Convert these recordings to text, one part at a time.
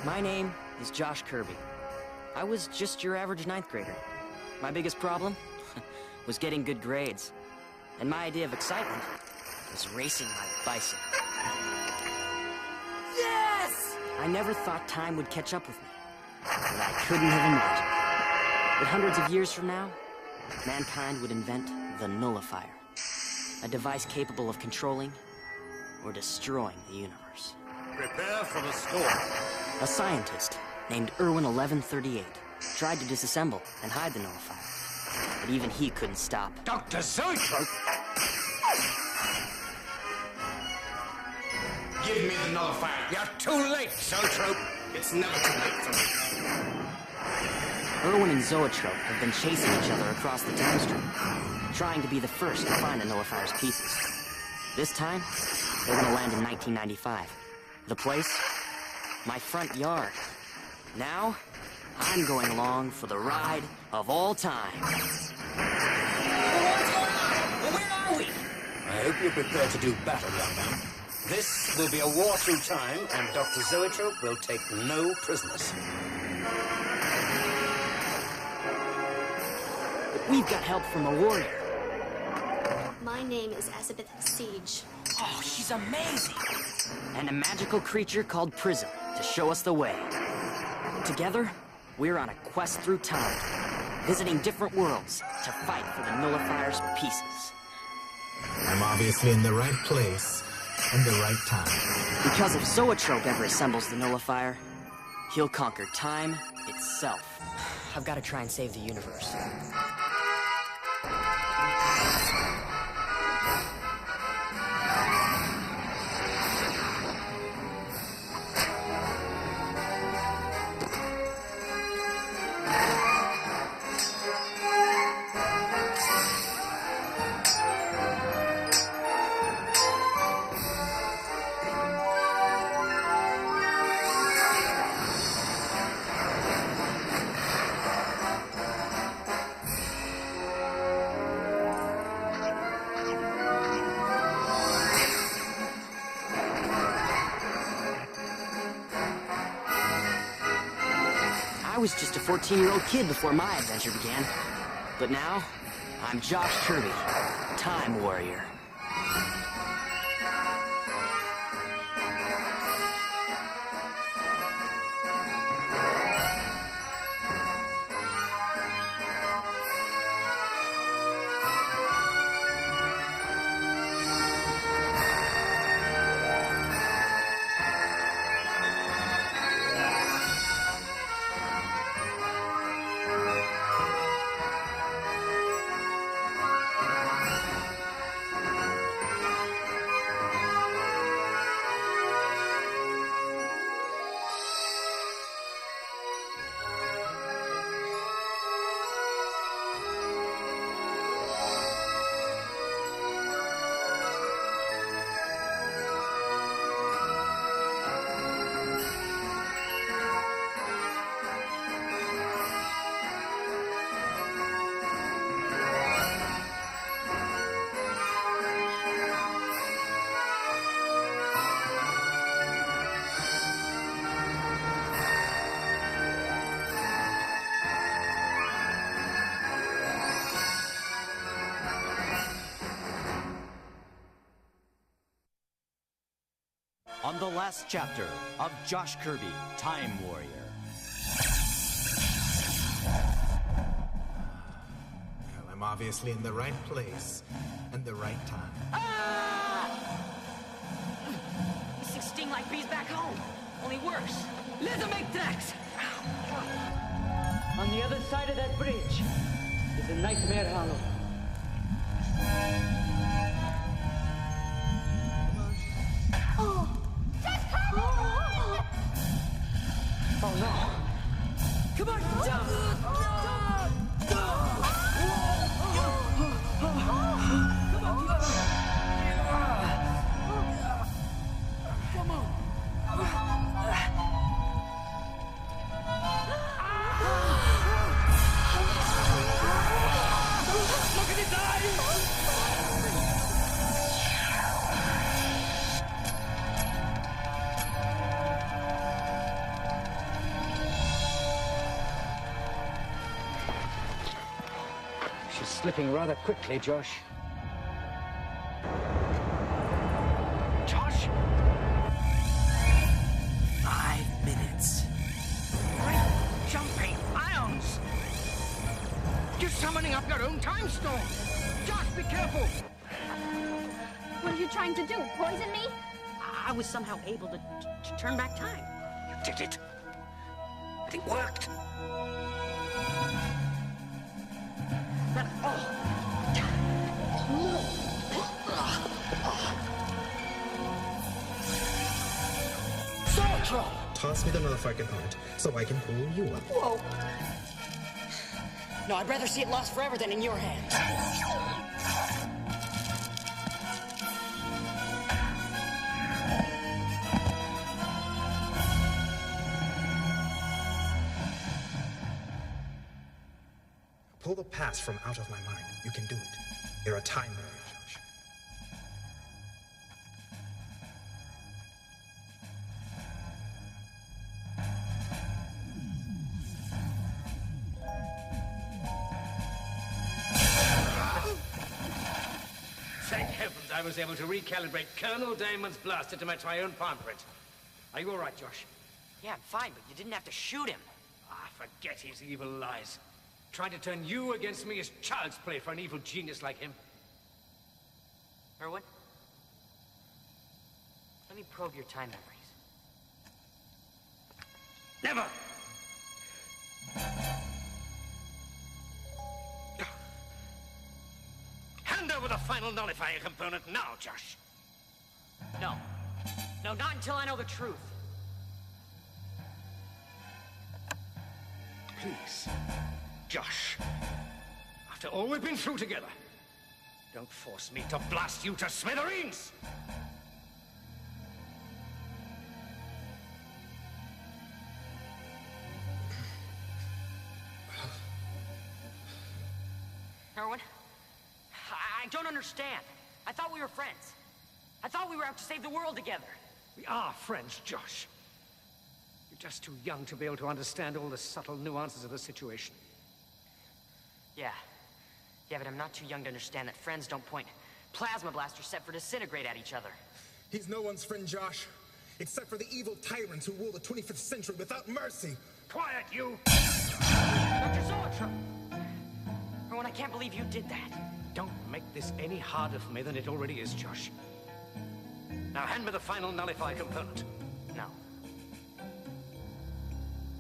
My name is Josh Kirby. I was just your average 9th grader. My biggest problem was getting good grades. And my idea of excitement was racing my bicycle. Yes! I never thought time would catch up with me. But I couldn't have imagined that hundreds of years from now, mankind would invent the nullifier. A device capable of controlling or destroying the universe. Prepare for the storm. A scientist named Irwin 1138 tried to disassemble and hide the nullifier. But even he couldn't stop. Dr. Zoetrope! Give me the nullifier. You're too late, Zoetrope. It's never too late for me. Irwin and Zoetrope have been chasing each other across the time stream, trying to be the first to find the nullifier's pieces. This time, they're gonna land in 1995. The place? My front yard. Now, I'm going along for the ride of all time. What's going on? Where are we? I hope you're prepared to do battle, young man. This will be a war through time, and Dr. Zoetrope will take no prisoners. We've got help from a warrior. My name is Elizabeth Siege. Oh, she's amazing! And a magical creature called Prism to show us the way. Together, we're on a quest through time, visiting different worlds to fight for the nullifier's pieces. I'm obviously in the right place and the right time. Because if Zoetrope ever assembles the nullifier, he'll conquer time itself. I've got to try and save the universe. I was just a 14-year-old kid before my adventure began. But now, I'm Josh Kirby, Time Warrior. On the last chapter of Josh Kirby, Time Warrior. Well, I'm obviously in the right place and the right time. These things sting like bees back home, only worse. Let them make tracks! On the other side of that bridge is a nightmare hollow. Oh no! Come on, jump! slipping rather quickly, Josh. Josh? 5 minutes. Great jumping ions! You're summoning up your own time storm! Josh, be careful! What are you trying to do? Poison me? I was somehow able to turn back time. You did it! And it worked! But, Zoetrope! Toss me the nullifier component so I can pull you up. whoa. No, I'd rather see it lost forever than in your hands. Pull the past from out of my mind. You can do it. You're a time warrior, Josh. Thank heavens I was able to recalibrate Colonel Damon's blaster to match my own palm print. Are you all right, Josh? Yeah, I'm fine, but you didn't have to shoot him. Ah, forget his evil lies. Trying to turn you against me is child's play for an evil genius like him. Irwin? Let me probe your time memories. Never! Hand over the final nullifier component now, Josh. No. No, not until I know the truth. Please, Josh. After all we've been through together, don't force me to blast you to smithereens! Irwin? I don't understand. I thought we were friends. I thought we were out to save the world together. We are friends, Josh. You're just too young to be able to understand all the subtle nuances of the situation. Yeah. Yeah, but I'm not too young to understand that friends don't point plasma blasters set for disintegrate at each other. He's no one's friend, Josh. Except for the evil tyrants who rule the 25th century without mercy. Quiet, you! Dr. Zoetrope! Irwin, I can't believe you did that. Don't make this any harder for me than it already is, Josh. Now hand me the final nullify component. No.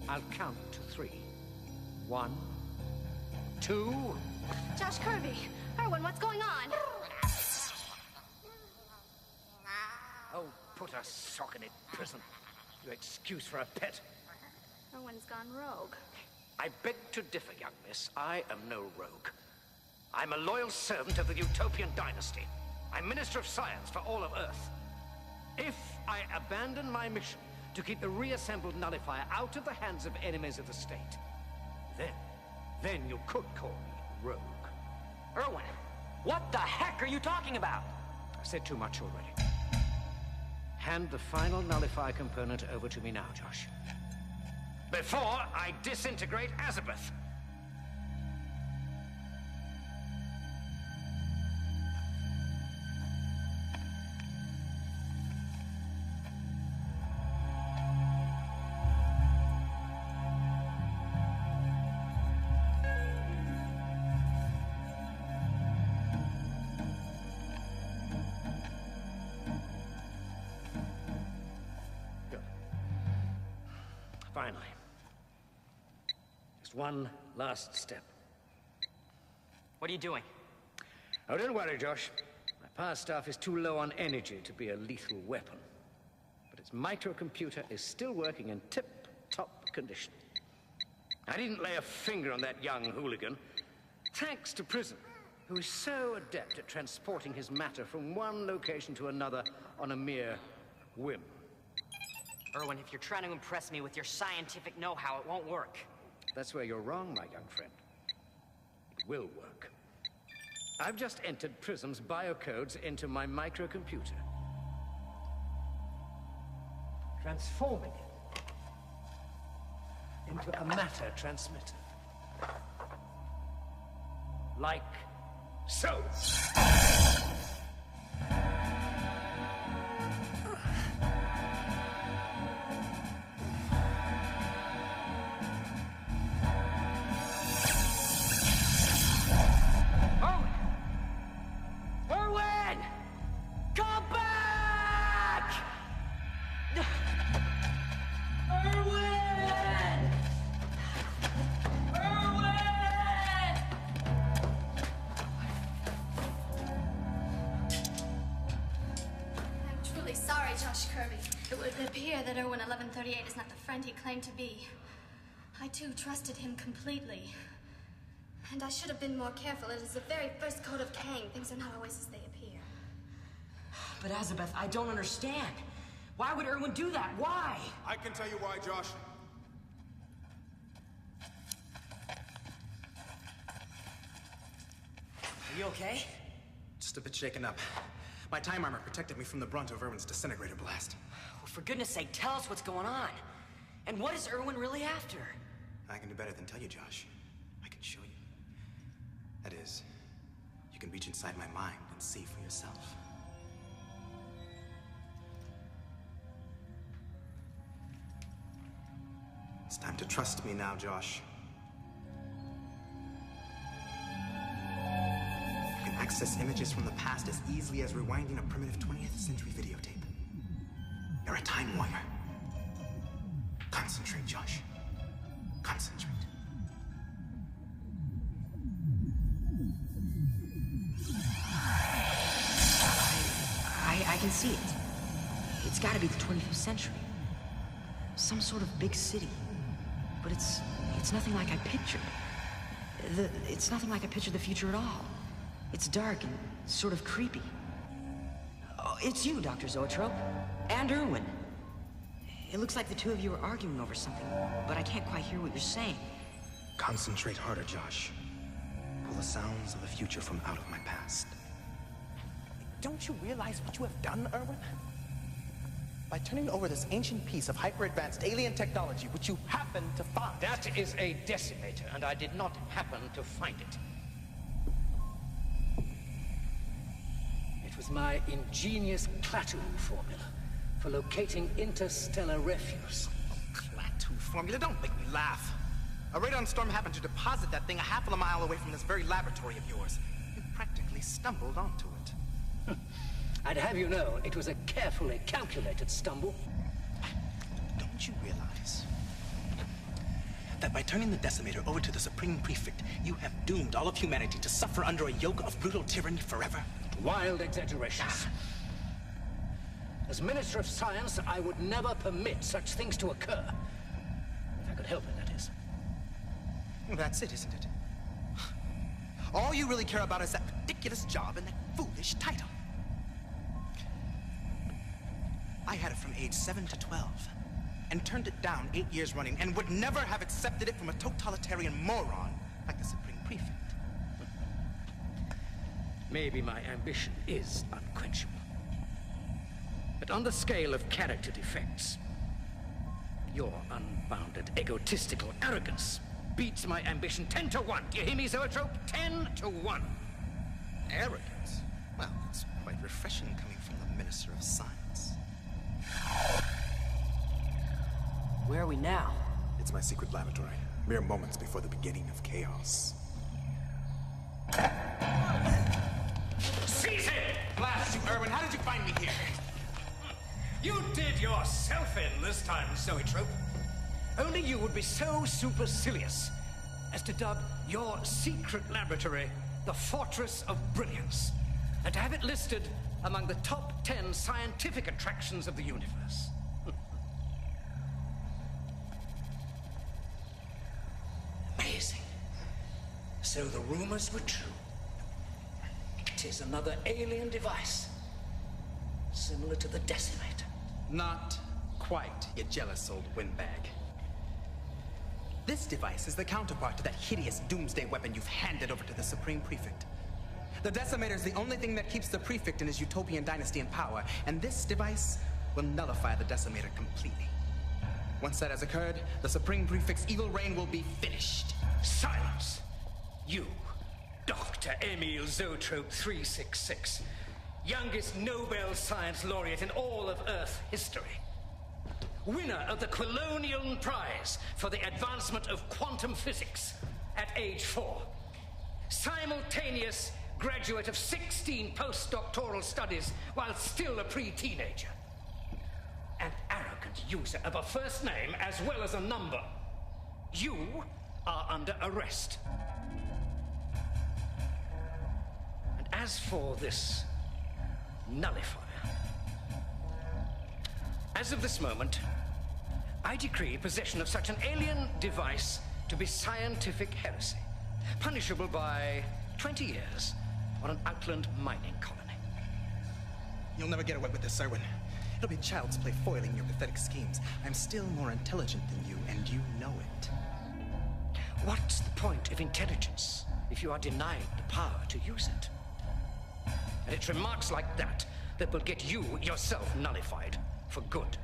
I'll count to 3. 1, 2... Josh Kirby. Irwin, what's going on? Oh, put a sock in it, prison. Your excuse for a pet. Irwin's gone rogue. I beg to differ, young miss. I am no rogue. I'm a loyal servant of the Utopian dynasty. I'm Minister of Science for all of Earth. If I abandon my mission to keep the reassembled nullifier out of the hands of enemies of the state, then you could call me rogue. Irwin, what the heck are you talking about? I said too much already. Hand the final nullify component over to me now, Josh. Before I disintegrate Azabeth. Good. Finally. Just one last step. What are you doing? Oh, don't worry, Josh. My power staff is too low on energy to be a lethal weapon. But its microcomputer is still working in tip-top condition. I didn't lay a finger on that young hooligan, thanks to Prism, who is so adept at transporting his matter from one location to another on a mere whim. Irwin, if you're trying to impress me with your scientific know-how, it won't work. That's where you're wrong, my young friend. It will work. I've just entered Prism's biocodes into my microcomputer, transforming it into a matter transmitter. Like So... Irwin! Come back! Irwin! Irwin! I'm truly sorry, Josh Kirby. It would appear that Irwin 1138 is not the friend he claimed to be. I too trusted him completely. And I should have been more careful. It is the very first code of Kang. Things are not always as they appear. But Azabeth, I don't understand. Why would Irwin do that? Why? I can tell you why, Josh. Are you okay? Just a bit shaken up. My time armor protected me from the brunt of Irwin's disintegrator blast. Well, for goodness sake, tell us what's going on. And what is Irwin really after? I can do better than tell you, Josh. I can show you. That is, you can reach inside my mind and see for yourself. It's time to trust me now, Josh. You can access images from the past as easily as rewinding a primitive 20th century videotape. You're a time warrior. Concentrate, Josh. Concentrate. I can see it. It's gotta be the 25th century. Some sort of big city. But it's nothing like I pictured. It's nothing like I pictured the future at all. It's dark and sort of creepy. Oh, it's you, Dr. Zoetrope. And Irwin. It looks like the two of you are arguing over something, but I can't quite hear what you're saying. Concentrate harder, Josh. Pull the sounds of the future from out of my past. Don't you realize what you have done, Irwin? By turning over this ancient piece of hyper-advanced alien technology, which you happen to find. That is a decimator, and I did not happen to find it. It was my ingenious Klaatu formula for locating interstellar refuse. Klaatu formula? Don't make me laugh. A radon storm happened to deposit that thing a half of a mile away from this very laboratory of yours. You practically stumbled onto it. I'd have you know, it was a carefully calculated stumble. Don't you realize that by turning the decimator over to the Supreme Prefect, you have doomed all of humanity to suffer under a yoke of brutal tyranny forever? Wild exaggerations. As Minister of Science, I would never permit such things to occur. If I could help it, that is. Well, that's it, isn't it? All you really care about is that ridiculous job and that foolish title. I had it from age 7 to 12, and turned it down 8 years running, and would never have accepted it from a totalitarian moron like the Supreme Prefect. Maybe my ambition is unquenchable. But on the scale of character defects, your unbounded egotistical arrogance beats my ambition 10 to 1. Do you hear me, Zoetrope? 10 to 1. Arrogance? Well, that's quite refreshing coming from the Minister of Science. Where are we now? It's my secret laboratory, mere moments before the beginning of chaos. Seize it! Blast you, Irwin! How did you find me here? You did yourself in this time, Zoetrope. Only you would be so supercilious as to dub your secret laboratory the Fortress of Brilliance, and to have it listed among the top 10 scientific attractions of the universe. Amazing. So the rumors were true. It is another alien device, similar to the Decimator. Not quite, you jealous old windbag. This device is the counterpart to that hideous doomsday weapon you've handed over to the Supreme Prefect. The Decimator is the only thing that keeps the Prefect and his utopian dynasty in power, and this device will nullify the Decimator completely. Once that has occurred, the Supreme Prefect's evil reign will be finished. Silence! You Dr. Emil Zoetrope 366, youngest Nobel Science Laureate in all of Earth history. Winner of the Quilonian Prize for the advancement of quantum physics at age 4. Simultaneous graduate of 16 postdoctoral studies while still a pre-teenager. An arrogant user of a first name as well as a number. You are under arrest. And as for this nullifier, as of this moment, I decree possession of such an alien device to be scientific heresy, punishable by 20 years on an outland mining colony. You'll never get away with this, Irwin. It'll be child's play foiling your pathetic schemes. I'm still more intelligent than you, and you know it. What's the point of intelligence if you are denied the power to use it? And it's remarks like that that will get you yourself nullified for good.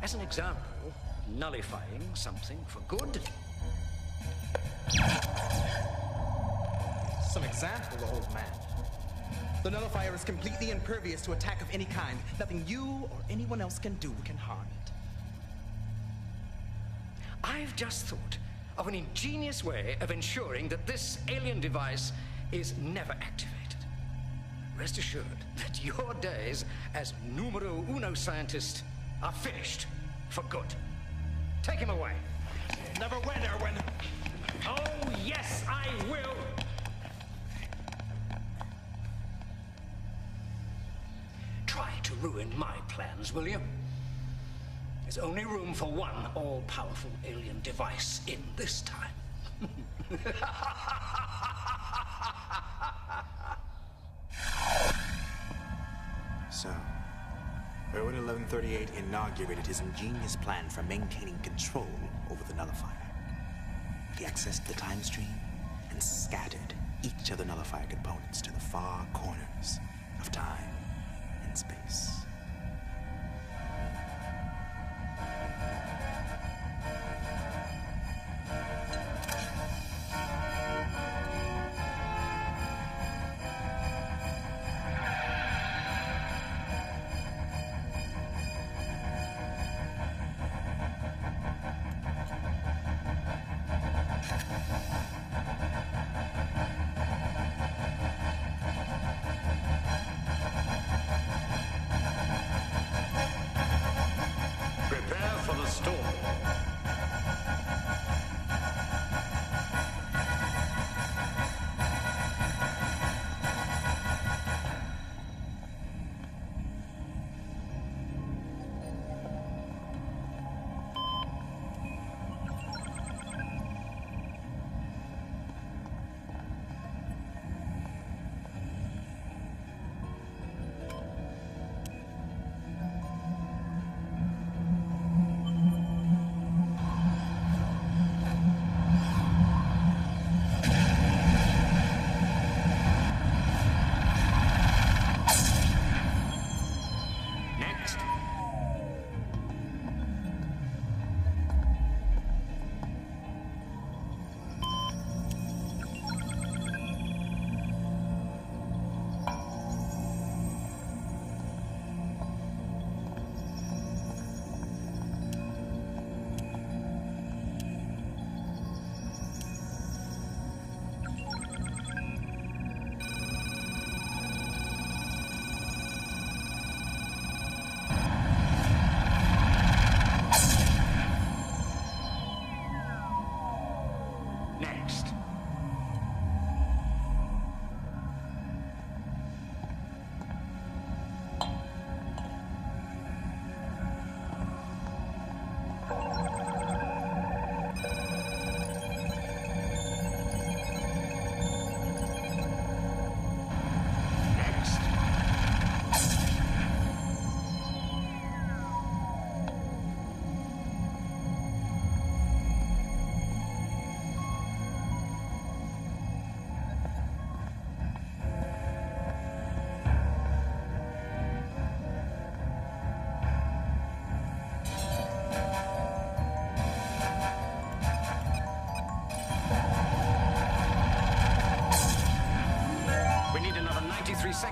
As an example, nullifying something for good. Some example, old man. The nullifier is completely impervious to attack of any kind. Nothing you or anyone else can do can harm it. I've just thought of an ingenious way of ensuring that this alien device is never activated. Rest assured that your days as numero uno scientist are finished for good. Take him away. Never win, Irwin. Oh, yes, I will. Try to ruin my plans, will you? There's only room for one all-powerful alien device in this time. So, Irwin 1138 inaugurated his ingenious plan for maintaining control over the nullifier. He accessed the time stream and scattered each of the nullifier components to the far corners of time and space.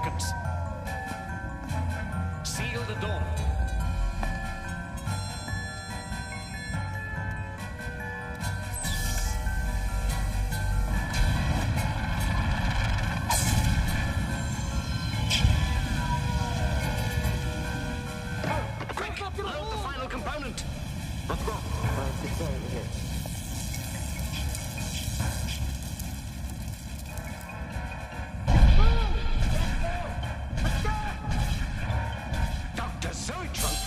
seconds. Seal the door. Quick! Load the final component. Let's go. Dr. Zoetrope!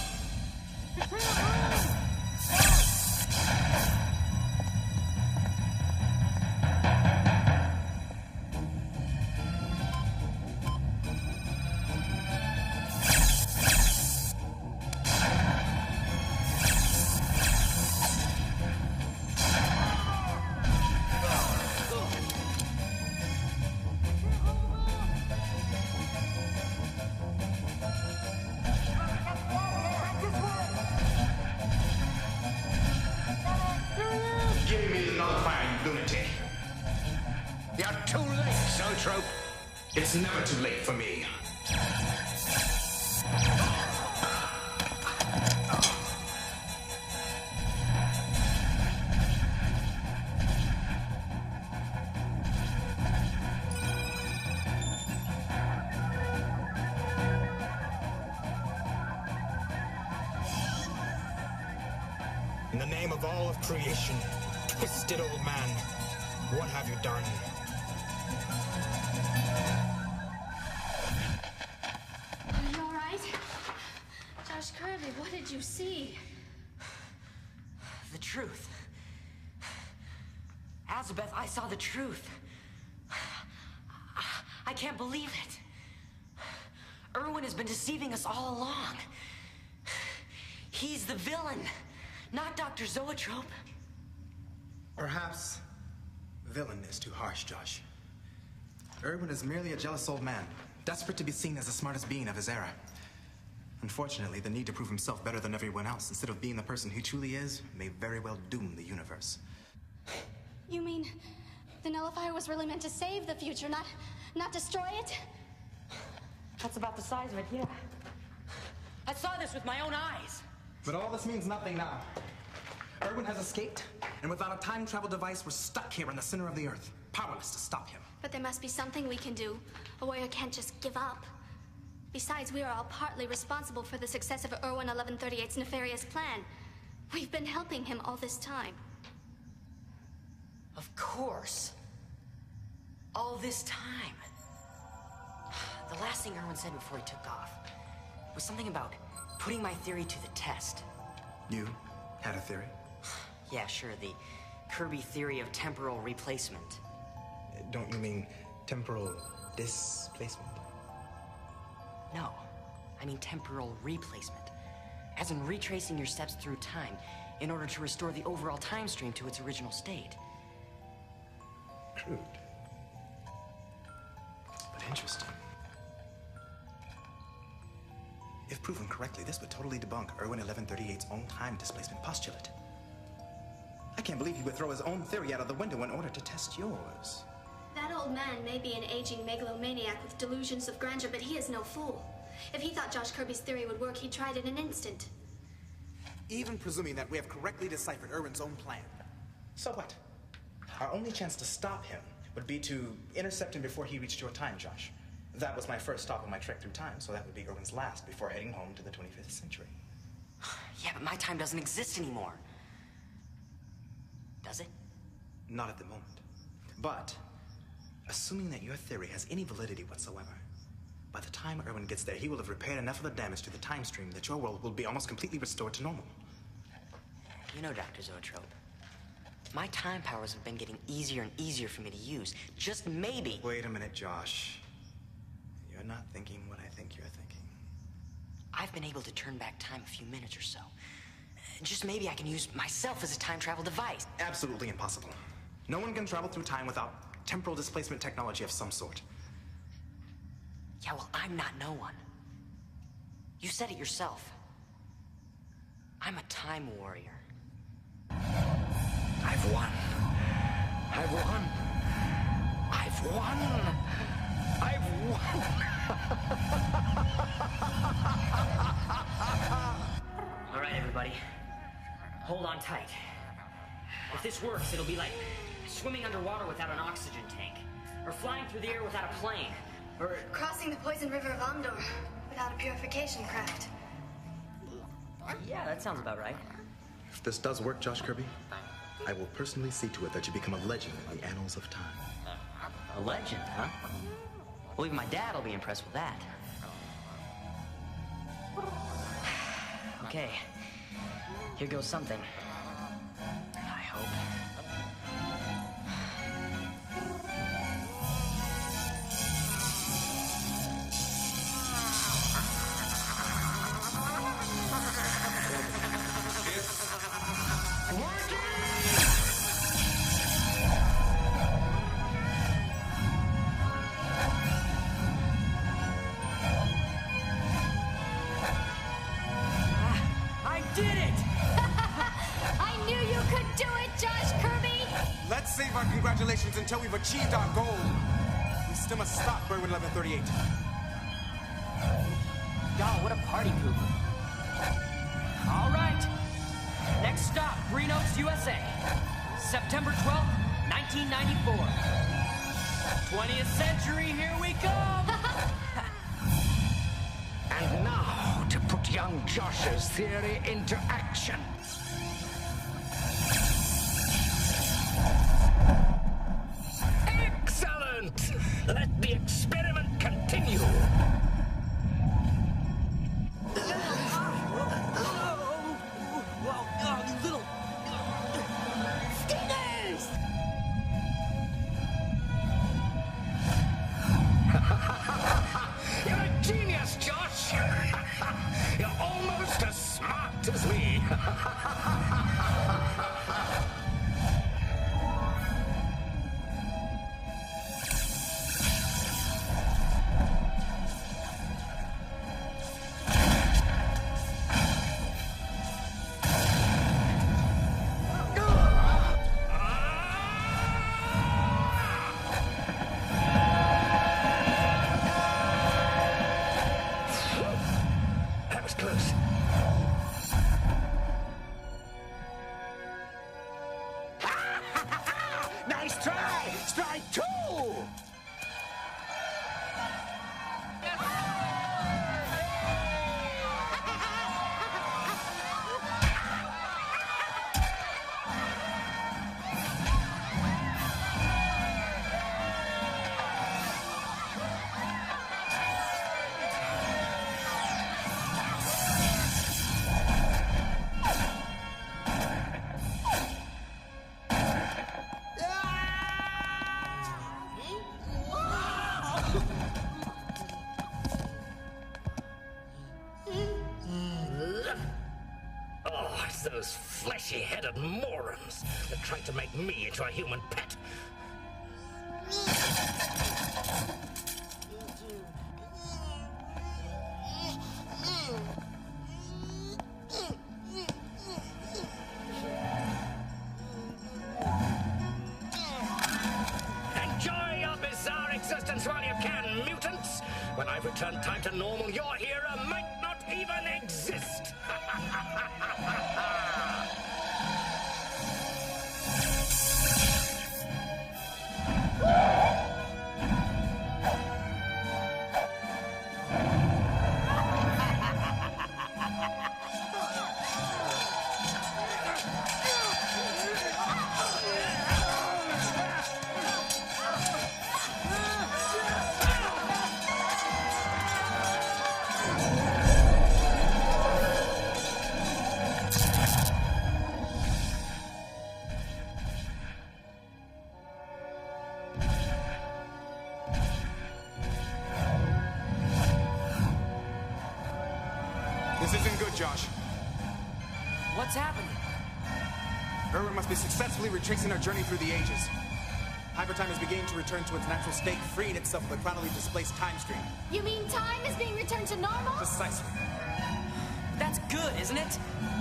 Give me the nullifier, you lunatic. You're too late, Zoetrope. It's never too late for me. In the name of all of creation, twisted old man, what have you done? Are you all right? Josh Kirby, what did you see? The truth. Azabeth, I saw the truth. I can't believe it. Irwin has been deceiving us all along. He's the villain, not Dr. Zoetrope. Perhaps villain is too harsh, Josh. Irwin is merely a jealous old man, desperate to be seen as the smartest being of his era. Unfortunately, the need to prove himself better than everyone else, instead of being the person he truly is, may very well doom the universe. You mean the nullifier was really meant to save the future, not destroy it? That's about the size of it, yeah. I saw this with my own eyes. But all this means nothing now. Irwin has escaped, and without a time travel device, we're stuck here in the center of the Earth, powerless to stop him. But there must be something we can do. A warrior can't just give up. Besides, we are all partly responsible for the success of Irwin 1138's nefarious plan. We've been helping him all this time. Of course. All this time. The last thing Irwin said before he took off was something about putting my theory to the test. You had a theory? Yeah, sure, the Kirby theory of temporal replacement. Don't you mean temporal displacement? No, I mean temporal replacement. As in retracing your steps through time in order to restore the overall time stream to its original state. Crude. But interesting. If proven correctly, this would totally debunk Irwin 1138's own time displacement postulate. I can't believe he would throw his own theory out of the window in order to test yours. That old man may be an aging megalomaniac with delusions of grandeur, but he is no fool. If he thought Josh Kirby's theory would work, he'd try it in an instant. Even presuming that we have correctly deciphered Irwin's own plan. So what? Our only chance to stop him would be to intercept him before he reached your time, Josh. That was my first stop on my trek through time, so that would be Irwin's last before heading home to the 25th century. Yeah, but my time doesn't exist anymore. Does it? Not at the moment. But, assuming that your theory has any validity whatsoever, by the time Irwin gets there, he will have repaired enough of the damage to the time stream that your world will be almost completely restored to normal. You know, Dr. Zoetrope, my time powers have been getting easier and easier for me to use. Just maybe... Wait a minute, Josh. You're not thinking what I think you're thinking. I've been able to turn back time a few minutes or so. Just maybe I can use myself as a time travel device. Absolutely impossible. No one can travel through time without temporal displacement technology of some sort. Yeah, well, I'm not no one. You said it yourself. I'm a time warrior. I've won. I've won. I've won. I've won. All right, everybody. Hold on tight. If this works, it'll be like swimming underwater without an oxygen tank, or flying through the air without a plane, or crossing the poison river of Andor without a purification craft. Yeah, that sounds about right. If this does work, Josh Kirby, I will personally see to it that you become a legend in the annals of time. A legend, huh? Well, even my dad will be impressed with that. Okay, here goes something. I hope. Congratulations until we've achieved our goal. We still must stop Irwin 1138. God, what a party pooper. All right. Next stop, Green Oaks, USA. September 12th, 1994. 20th century, here we come. And now, to put young Josh's theory into action. Let the experiment continue. Little stingers! You're a genius, Josh. You're almost as smart as me. Those fleshy-headed morons that tried to make me into a human pet. Enjoy your bizarre existence while you can, mutants. When I've returned time to normal, your era might not even exist. This isn't good, Josh. What's happening? Irwin must be successfully retracing our journey through the ages. Hypertime is beginning to return to its natural state, freeing itself of the chronically displaced time stream. You mean time is being returned to normal? Precisely. That's good, isn't it?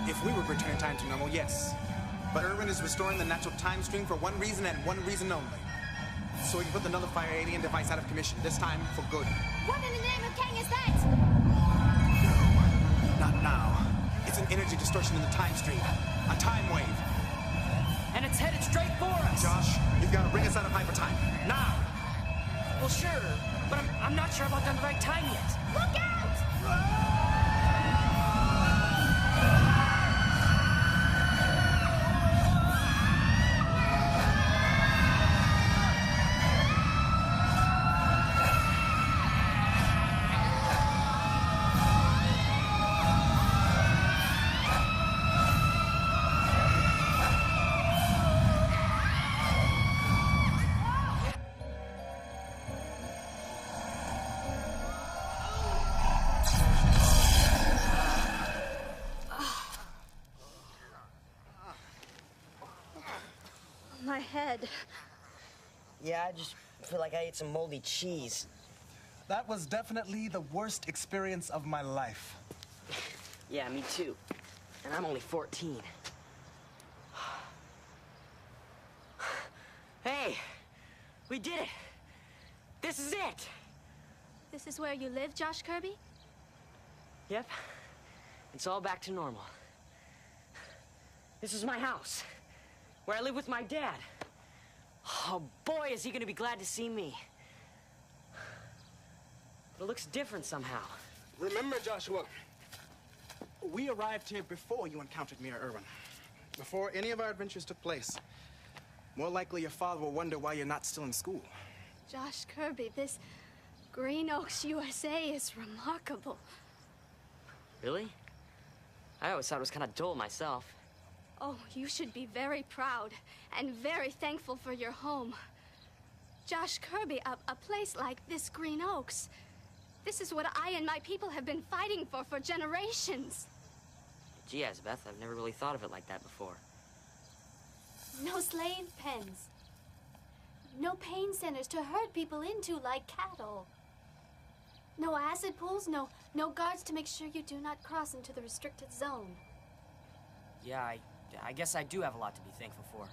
If we were returning time to normal, yes. But Irwin is restoring the natural time stream for one reason and one reason only. so we can put the nullifier alien device out of commission, this time for good. What in the name of Kang is that? Not now. It's an energy distortion in the time stream. A time wave. And it's headed straight for us. Josh, you've got to bring us out of hypertime. Now! Well, sure, but I'm not sure if I've done the right time yet. Look out! My head. Yeah, I just feel like I ate some moldy cheese. That was definitely the worst experience of my life. Yeah, me too. And I'm only 14. Hey, we did it. This is it. This is where you live, Josh Kirby? Yep. It's all back to normal. This is my house, where I live with my dad. Oh boy, is he gonna be glad to see me. But it looks different somehow. Remember, Joshua, we arrived here before you encountered me or Irwin. Before any of our adventures took place. More likely your father will wonder why you're not still in school. Josh Kirby, this Green Oaks, USA is remarkable. Really? I always thought it was kind of dull myself. Oh, you should be very proud and very thankful for your home. Josh Kirby, a place like this Green Oaks. This is what I and my people have been fighting for generations. Gee, Azabeth, I've never really thought of it like that before. No slave pens. No pain centers to herd people into like cattle. No acid pools, no guards to make sure you do not cross into the restricted zone. Yeah, I guess I do have a lot to be thankful for.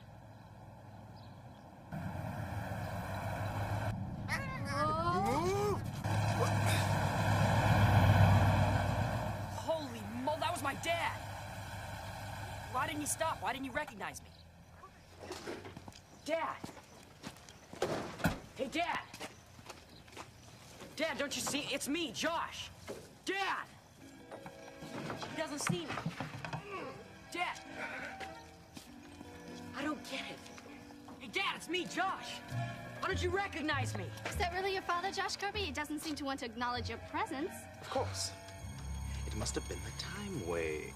Holy moly, that was my dad! Why didn't he stop? Why didn't he recognize me? Dad! Hey, Dad! Dad, don't you see? It's me, Josh! Dad! He doesn't see me. Dad! I don't get it. Hey, Dad, it's me, Josh! Why don't you recognize me? Is that really your father, Josh Kirby? He doesn't seem to want to acknowledge your presence. Of course. It must have been the time wave.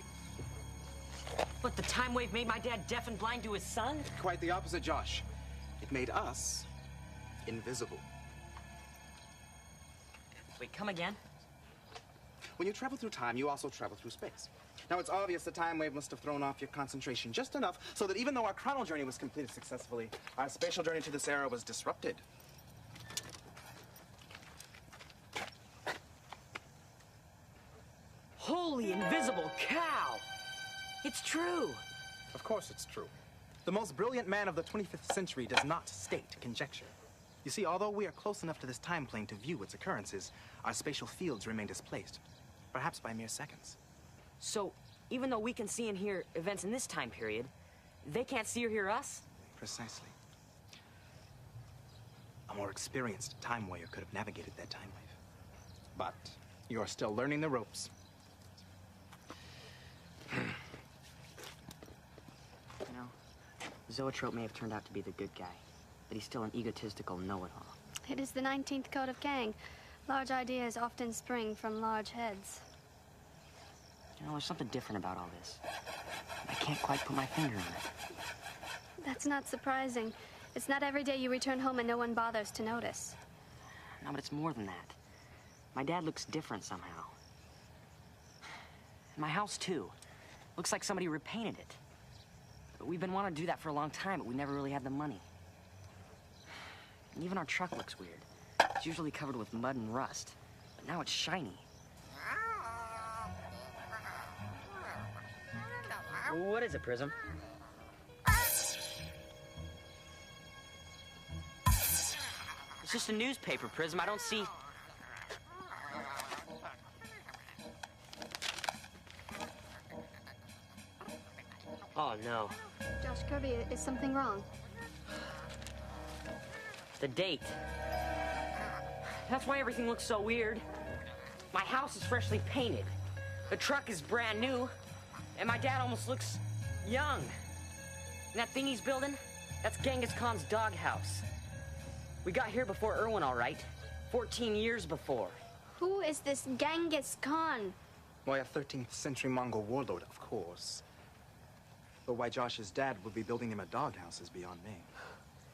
But the time wave made my dad deaf and blind to his son? Quite the opposite, Josh. It made us invisible. Wait, come again? When you travel through time, you also travel through space. Now, it's obvious the time wave must have thrown off your concentration just enough so that even though our chronal journey was completed successfully, our spatial journey to this era was disrupted. Holy invisible cow! It's true! Of course it's true. The most brilliant man of the 25th century does not state conjecture. You see, although we are close enough to this time plane to view its occurrences, our spatial fields remain displaced, perhaps by mere seconds. So, even though we can see and hear events in this time period, they can't see or hear us? Precisely. A more experienced time warrior could have navigated that time wave. But you are still learning the ropes. You know, Zoetrope may have turned out to be the good guy, but he's still an egotistical know-it-all. It is the 19th code of Kang. Large ideas often spring from large heads. You know, there's something different about all this. I can't quite put my finger on it. That's not surprising. It's not every day you return home and no one bothers to notice. No, but it's more than that. My dad looks different somehow. And my house, too. Looks like somebody repainted it. But we've been wanting to do that for a long time, but we never really had the money. And even our truck looks weird. It's usually covered with mud and rust, but now it's shiny. What is it, Prism? just a newspaper, Prism. I don't see... Oh, no. Josh Kirby, is something wrong? The date. That's why everything looks so weird. My house is freshly painted. The truck is brand new. And my dad almost looks young. And that thing he's building, that's Genghis Khan's doghouse. We got here before Irwin, all right. 14 years before. Who is this Genghis Khan? Why, a 13th century Mongol warlord, of course. But why Josh's dad would be building him a doghouse is beyond me.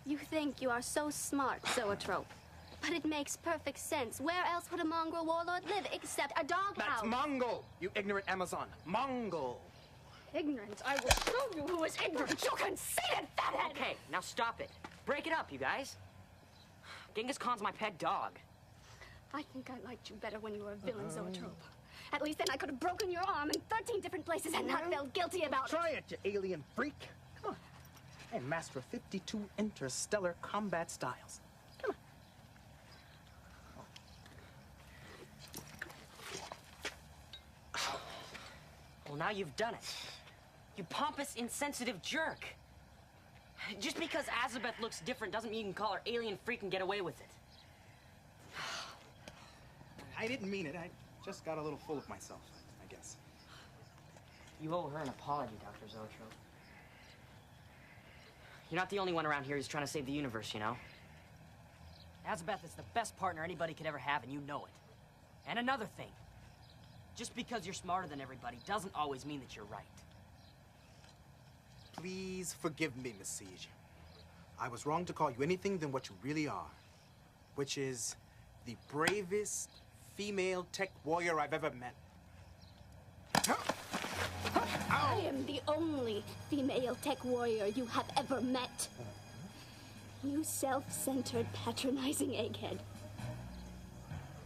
You think you are so smart, Zoetrope. But it makes perfect sense. Where else would a Mongol warlord live except a doghouse? That's Mongol, you ignorant Amazon. Mongol. Ignorant? I will show you who is ignorant. You conceited fathead! Okay, now stop it. Break it up, you guys. Genghis Khan's my pet dog. I think I liked you better when you were a villain, Zoetrope. At least then I could have broken your arm in 13 different places and not felt guilty about it. Try it, you alien freak. Come on. I am master of 52 interstellar combat styles. Come on. Well, now you've done it. You pompous, insensitive jerk. Just because Azabeth looks different doesn't mean you can call her alien freak and get away with it. I didn't mean it. I just got a little full of myself, I guess. You owe her an apology, Dr. Zoetrope. You're not the only one around here who's trying to save the universe, you know? Azabeth is the best partner anybody could ever have, and you know it. And another thing. Just because you're smarter than everybody doesn't always mean that you're right. Please forgive me, Miss Siege. I was wrong to call you anything than what you really are, which is the bravest female tech warrior I've ever met. I am the only female tech warrior you have ever met. You self-centered, patronizing egghead.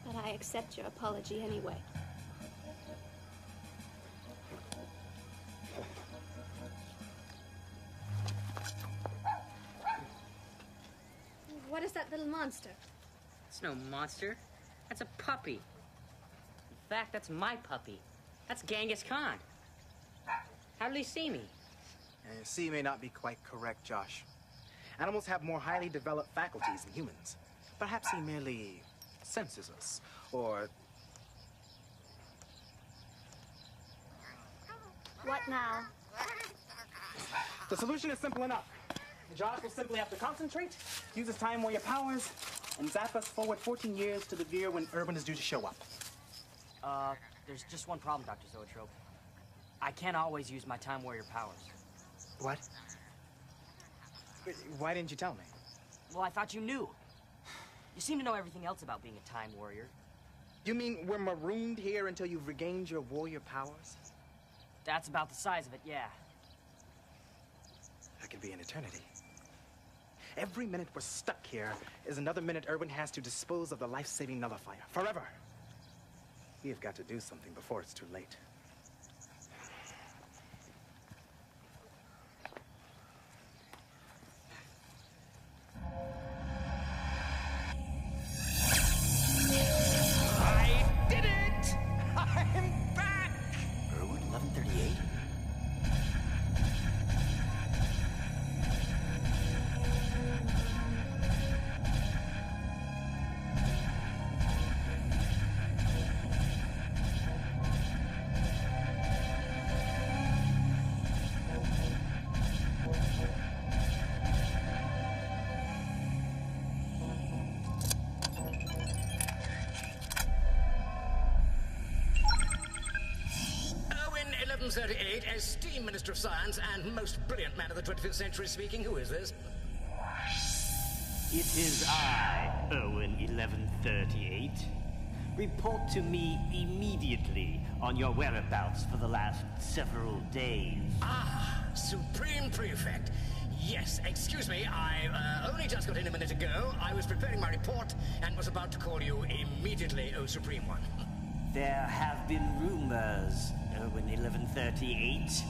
But I accept your apology anyway. What is that little monster? It's no monster. That's a puppy. In fact, that's my puppy. That's Genghis Khan. How did he see me? See may not be quite correct, Josh. Animals have more highly developed faculties than humans. Perhaps he merely senses us, or... What now? The solution is simple enough. Josh will simply have to concentrate, use his time warrior powers, and zap us forward 14 years to the year when Irwin is due to show up. There's just one problem, Dr. Zoetrope. I can't always use my time warrior powers. What? Why didn't you tell me? Well, I thought you knew. You seem to know everything else about being a time warrior. You mean we're marooned here until you've regained your warrior powers? That's about the size of it, yeah. That could be an eternity. Every minute we're stuck here is another minute Irwin has to dispose of the life-saving nullifier. Forever. We've got to do something before it's too late. I did it! I'm back! Irwin, 1138? Irwin, 1138, esteemed Minister of Science and most brilliant man of the 25th century speaking. Who is this? It is I, Irwin 1138. Report to me immediately on your whereabouts for the last several days. Ah, Supreme Prefect. Yes, excuse me, I only just got in a minute ago. I was preparing my report and was about to call you immediately, O Supreme One. There have been rumors, Irwin 1138.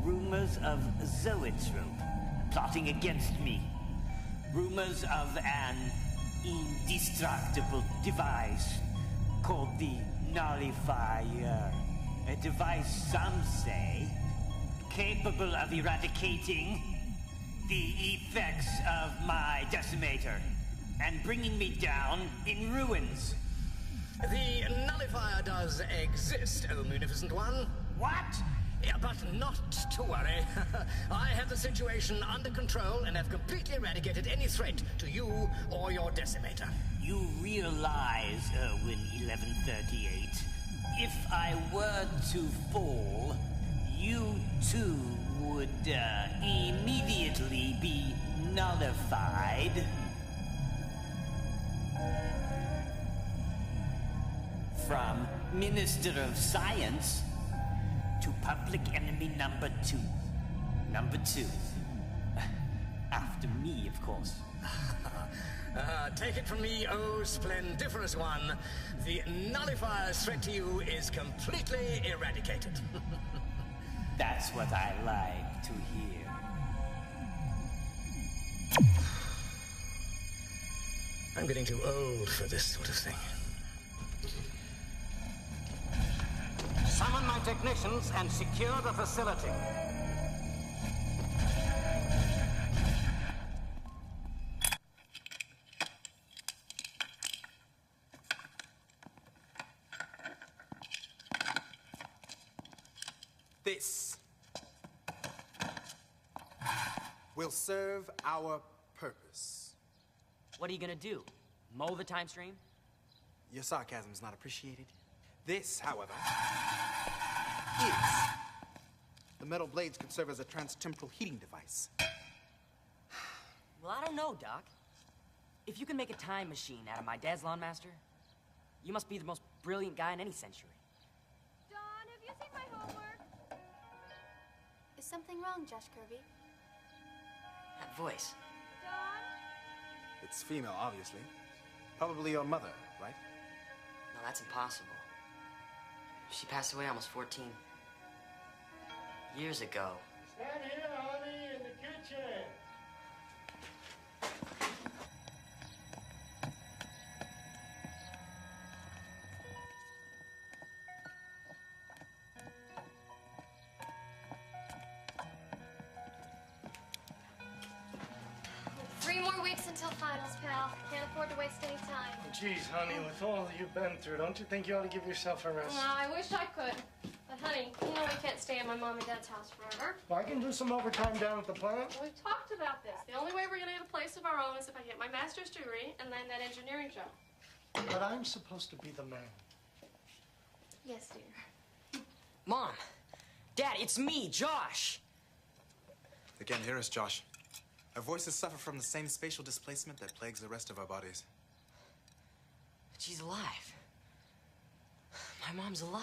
Rumors of Zoetrope plotting against me. Rumors of an indestructible device called the Nullifier. A device, some say, capable of eradicating the effects of my decimator and bringing me down in ruins. The nullifier does exist, oh munificent one. What? Yeah, but not to worry. I have the situation under control and have completely eradicated any threat to you or your decimator. You realize, Irwin 1138, if I were to fall, you too would immediately be nullified. From Minister of Science to public enemy number 2. Number 2. After me, of course. Take it from me, oh splendiferous one. The nullifier's threat to you is completely eradicated. That's what I like to hear. I'm getting too old for this sort of thing. Summon my technicians and secure the facility. This will serve our purpose. What are you gonna do? Mow the time stream? Your sarcasm is not appreciated. This, however, is... The metal blades could serve as a transtemporal heating device. Well, I don't know, Doc. If you can make a time machine out of my dad's lawn master, you must be the most brilliant guy in any century. Dawn, have you seen my homework? Is something wrong, Josh Kirby? That voice. Dawn? It's female, obviously. Probably your mother, right? No, that's impossible. She passed away almost 14 years ago. Stand here, honey, in the kitchen. Three more weeks until finals, pal. Can't afford to waste any time. Geez, honey, with all you've been through, don't you think you ought to give yourself a rest? Well, I wish I could. But, honey, you know we can't stay at my mom and dad's house forever. Well, I can do some overtime down at the plant. We've talked about this. The only way we're going to have a place of our own is if I get my master's degree and land that engineering job. But I'm supposed to be the man. Yes, dear. Mom! Dad, it's me, Josh! They can't hear us, Josh. Our voices suffer from the same spatial displacement that plagues the rest of our bodies. She's alive. My mom's alive.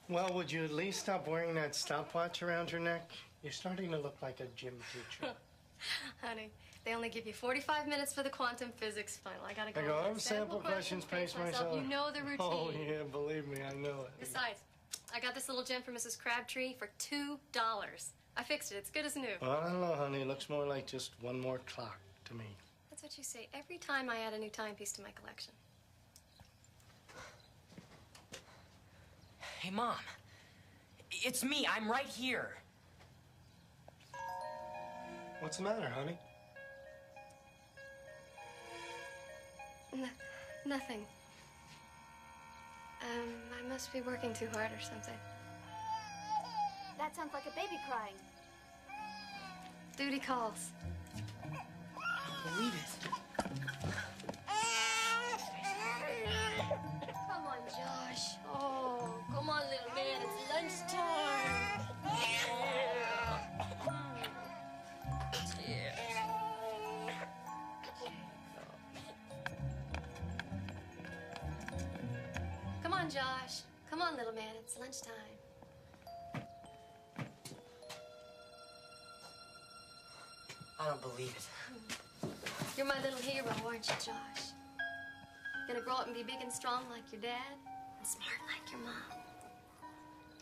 Well, would you at least stop wearing that stopwatch around your neck? You're starting to look like a gym teacher. Honey, they only give you 45 minutes for the quantum physics final. I gotta go. I go, sample questions, pace myself. You know the routine. Oh, yeah, believe me, I know it. Besides, I got this little gem for Mrs. Crabtree for $2. I fixed it. It's good as new. Well, I don't know, honey. It looks more like just one more clock to me. That's what you say every time I add a new timepiece to my collection. Hey, Mom. It's me. I'm right here. What's the matter, honey? Nothing. I must be working too hard or something. That sounds like a baby crying. Duty calls. Believe it. Come on, Josh. Oh, come on, little man. It's lunchtime. Come on, Josh. Come on, little man. It's lunchtime. I don't believe it. You're my little hero, aren't you, Josh? Gonna grow up and be big and strong like your dad and smart like your mom.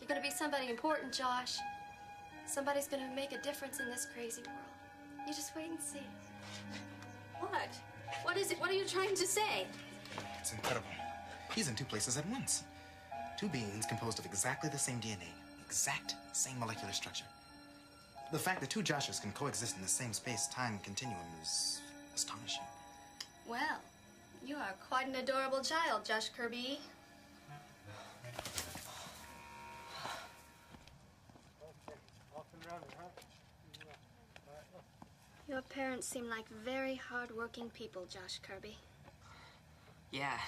You're gonna be somebody important, Josh. Somebody's gonna make a difference in this crazy world. You just wait and see. What? What is it? What are you trying to say? It's incredible. He's in two places at once. Two beings composed of exactly the same DNA, exact same molecular structure. The fact that two Joshes can coexist in the same space-time continuum is astonishing. Well, you are quite an adorable child, Josh Kirby. Your parents seem like very hard-working people, Josh Kirby. Yeah.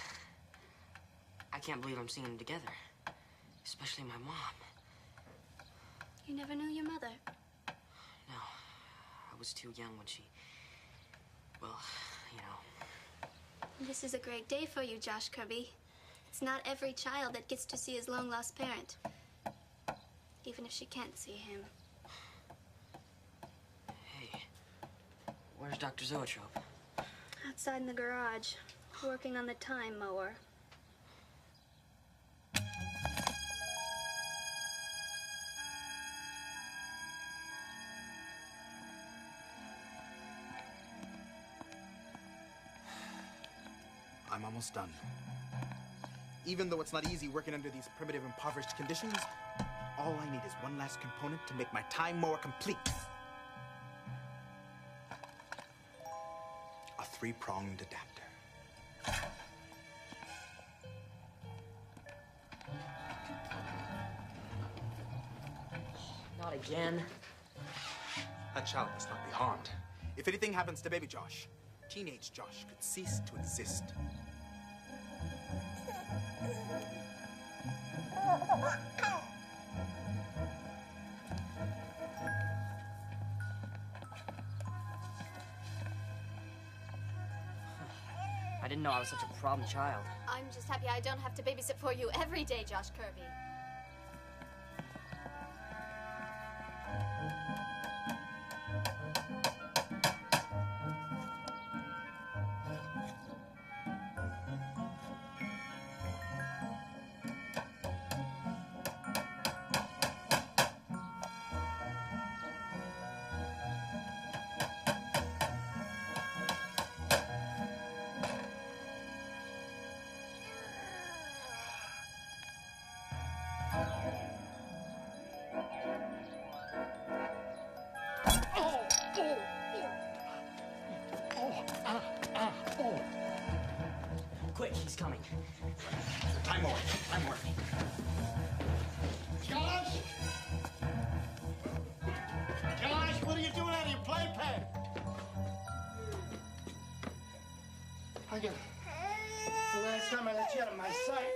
I can't believe I'm seeing them together. Especially my mom. You never knew your mother? No. I was too young when she... Well, you know. This is a great day for you, Josh Kirby. It's not every child that gets to see his long-lost parent. Even if she can't see him. Hey. Where's Dr. Zoetrope? Outside in the garage, working on the time mower. I'm almost done. Even though it's not easy working under these primitive, impoverished conditions, all I need is one last component to make my time mower complete. A three-pronged adapter. Not again. That child must not be harmed. If anything happens to baby Josh, teenage Josh could cease to exist. I didn't know I was such a problem child. I'm just happy I don't have to babysit for you every day, Josh Kirby. Quick, he's coming. Time mower. Time mower. Josh! Josh, what are you doing out of your playpen? The last time I let you out of my sight,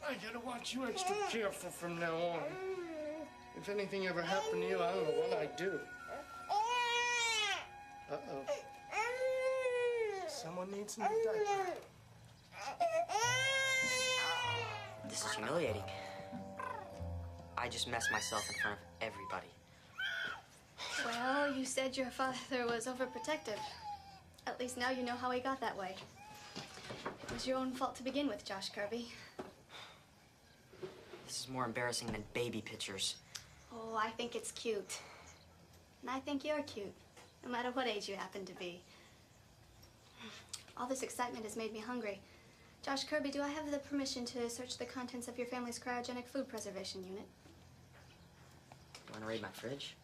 I gotta watch you extra careful from now on. If anything ever happened to you, I don't know what I'd do. Uh-oh. Someone needs a new diaper. This is humiliating. I just messed myself in front of everybody. Well, you said your father was overprotective. At least now you know how he got that way. It was your own fault to begin with, Josh Kirby. This is more embarrassing than baby pictures. Oh, I think it's cute. And I think you're cute, no matter what age you happen to be. All this excitement has made me hungry. Josh Kirby, do I have the permission to search the contents of your family's cryogenic food preservation unit? You want to raid my fridge?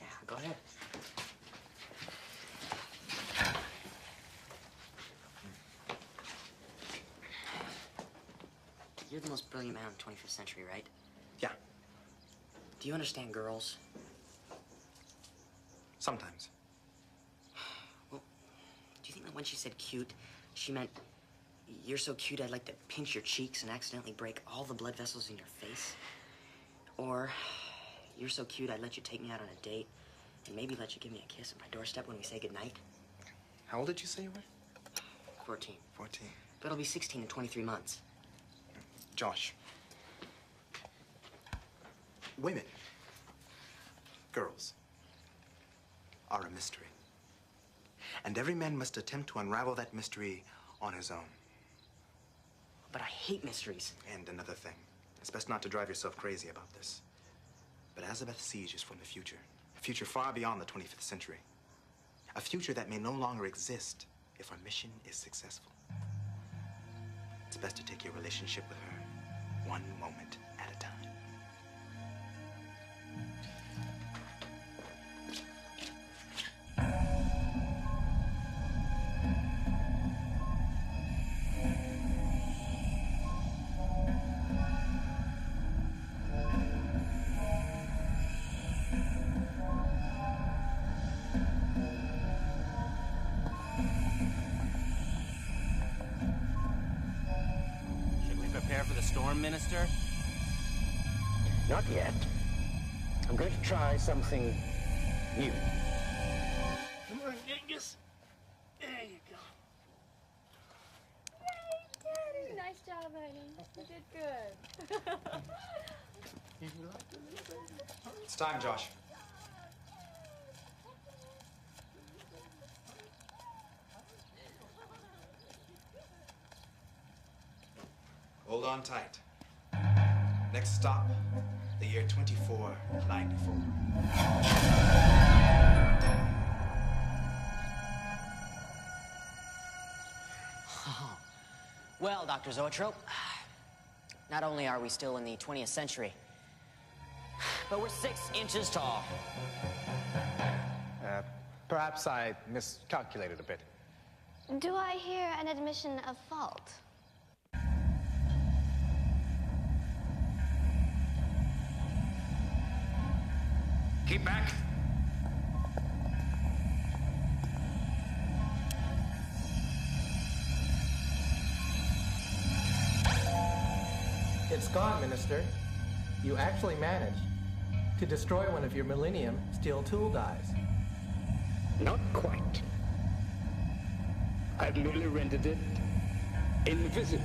Yeah, go ahead. You're the most brilliant man in the 25th century, right? Yeah. Do you understand girls? Sometimes. Well, do you think that when she said cute, she meant, you're so cute I'd like to pinch your cheeks and accidentally break all the blood vessels in your face? Or, you're so cute I'd let you take me out on a date and maybe let you give me a kiss at my doorstep when we say goodnight? How old did you say you were? 14. 14. But I'll be 16 in 23 months. Josh. Women, girls, are a mystery. And every man must attempt to unravel that mystery on his own. But I hate mysteries. And another thing. It's best not to drive yourself crazy about this. But Azabeth's siege is from the future. A future far beyond the 25th century. A future that may no longer exist if our mission is successful. It's best to take your relationship with her one moment at a time. Minister? Not yet. I'm going to try something new. Come on, Genghis. There you go. Yay, Daddy! Nice job, honey. You did good. It's time, Josh. Hold on tight. Next stop, the year 2494. Oh. Well, Dr. Zoetrope, not only are we still in the 20th century, but we're 6 inches tall. Perhaps I miscalculated a bit. Do I hear an admission of fault? Keep back. It's gone, Minister. You actually managed to destroy one of your Millennium steel tool dies. Not quite. I've merely rendered it invisible.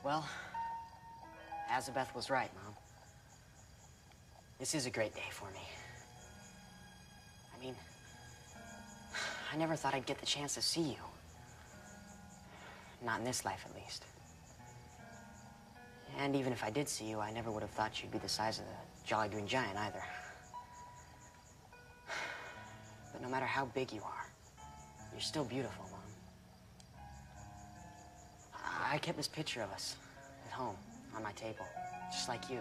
Well, Azabeth was right, Mom. This is a great day for me. I mean, I never thought I'd get the chance to see you. Not in this life, at least. And even if I did see you, I never would have thought you'd be the size of the Jolly Green Giant, either. But no matter how big you are, you're still beautiful, Mom. I kept this picture of us at home on my table, just like you.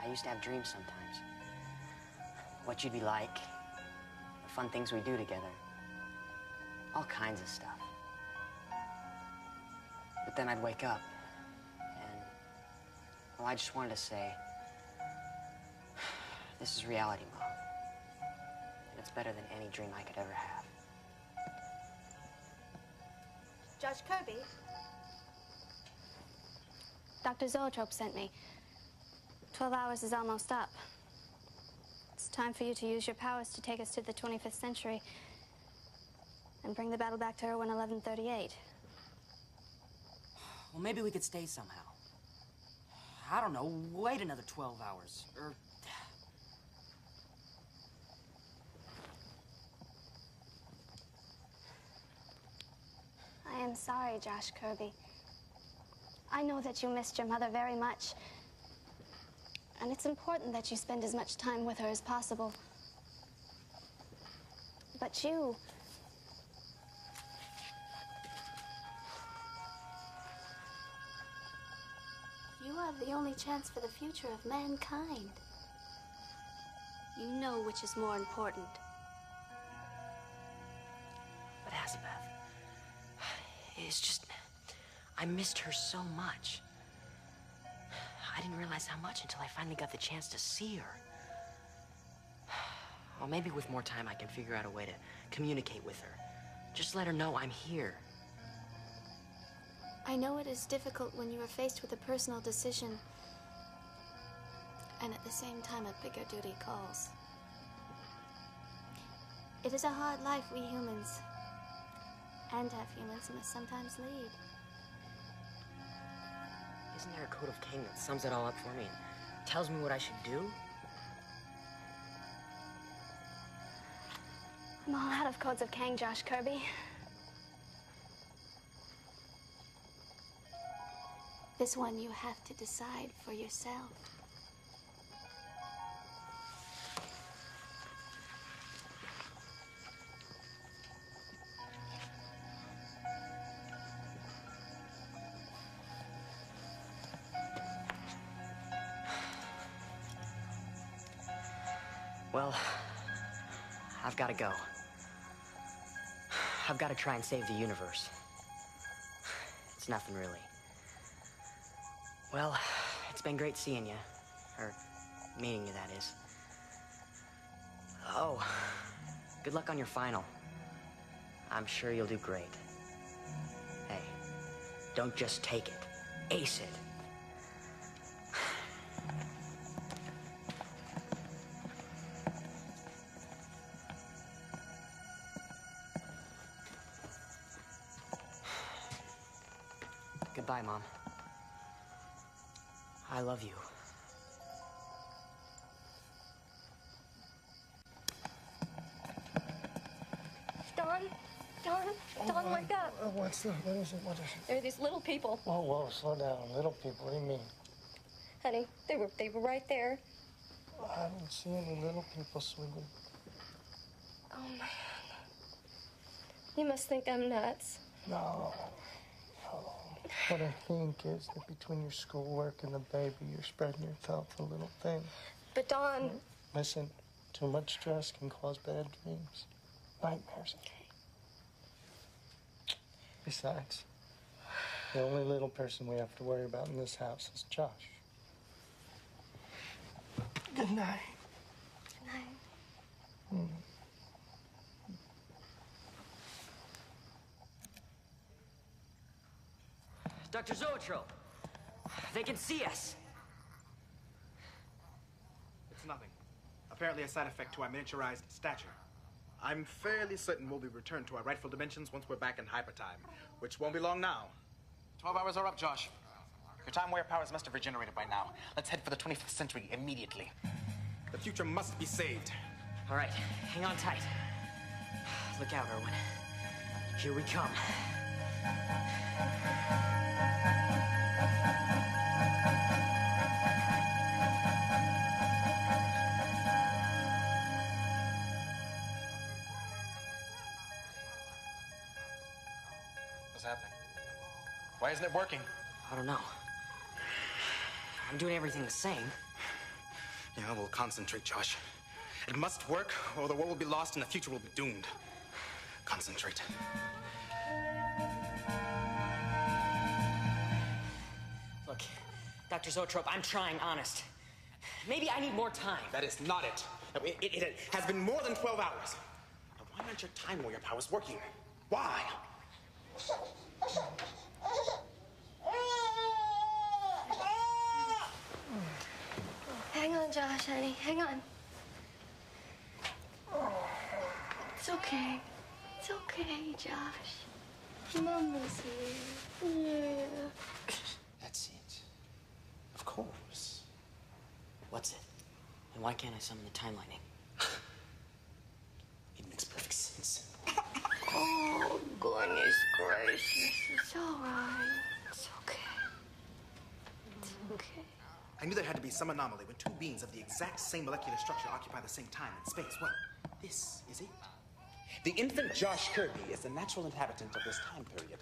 I used to have dreams sometimes. What you'd be like, the fun things we do together, all kinds of stuff. But then I'd wake up, and, well, I just wanted to say, this is reality, Mom. And it's better than any dream I could ever have. Judge Kirby? Dr. Zoetrope sent me. 12 hours is almost up. It's time for you to use your powers to take us to the 25th century and bring the battle back to Irwin 1138. Well, maybe we could stay somehow. I don't know, wait another 12 hours, or... I am sorry, Josh Kirby. I know that you missed your mother very much. And it's important that you spend as much time with her as possible. But you... You have the only chance for the future of mankind. You know which is more important. But Azabeth, it's just... I missed her so much. I didn't realize how much until I finally got the chance to see her. Well, maybe with more time I can figure out a way to communicate with her. Just let her know I'm here. I know it is difficult when you are faced with a personal decision. and at the same time a bigger duty calls. It is a hard life we humans, and half humans, must sometimes lead. Isn't there a code of king that sums it all up for me and tells me what I should do? I'm all out of codes of Kang, Josh Kirby. This one you have to decide for yourself. Well, I've got to go. I've got to try and save the universe. It's nothing really. Well, it's been great seeing you. Or meeting you, that is. Oh, good luck on your final. I'm sure you'll do great. Hey, don't just take it. Ace it. Goodbye, Mom. I love you. Don, wake up. What's that? What is it? What is it? There are these little people. Oh, whoa, slow down. Little people, what do you mean? Honey, they were right there. I don't see any little people, sweetie. Oh, man. You must think I'm nuts. No. What I think is that between your schoolwork and the baby, you're spreading yourself a little thin. But, Don... Listen, too much stress can cause bad dreams. Nightmares. Besides, the only little person we have to worry about in this house is Josh. Good night. Good night. Dr. Zoetrope, they can see us. It's nothing. Apparently a side effect to our miniaturized stature. I'm fairly certain we'll be returned to our rightful dimensions once we're back in hypertime, which won't be long now. 12 hours are up, Josh. Your time warrior powers must have regenerated by now. Let's head for the 25th century immediately. The future must be saved. All right, hang on tight. Look out, Irwin. Here we come. What's happening? Why isn't it working? I don't know. I'm doing everything the same. Yeah, we'll concentrate, Josh. It must work, or the world will be lost and the future will be doomed. Concentrate. Look, Dr. Zoetrope, I'm trying, honest. Maybe I need more time. That is not it. It has been more than 12 hours. Now, why aren't your time warrior powers working? Why? Hang on, Josh, honey. Hang on. It's okay. It's okay, Josh. Mama's here. Yeah. That's it. Of course. What's it? And why can't I summon the time lightning? It makes perfect sense. Oh, goodness gracious. It's all right. It's okay. It's okay. I knew there had to be some anomaly when two beings of the exact same molecular structure occupy the same time and space. Well, this is it. The infant Josh Kirby is the natural inhabitant of this time period.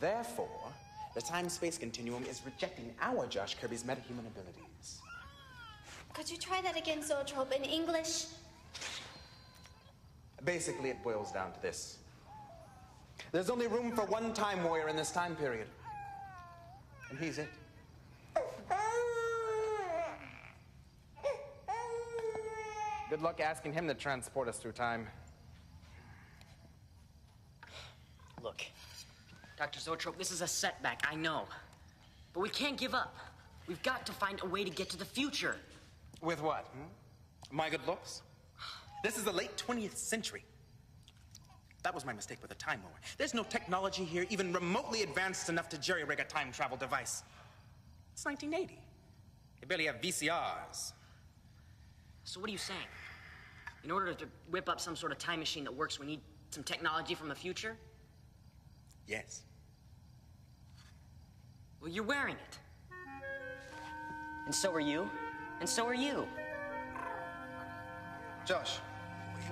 Therefore, the time-space continuum is rejecting our Josh Kirby's metahuman abilities. Could you try that again, Zoetrope, in English? Basically, it boils down to this. There's only room for one time warrior in this time period. And he's it. Good luck asking him to transport us through time. Look, Dr. Zoetrope, this is a setback, I know. But we can't give up. We've got to find a way to get to the future. With what? My good looks? This is the late 20th century. That was my mistake with the time mower. There's no technology here even remotely advanced enough to jerry-rig a time travel device. It's 1980. They barely have VCRs. So what are you saying? In order to whip up some sort of time machine that works, we need some technology from the future? Yes. Well, you're wearing it. And so are you. And so are you. Josh.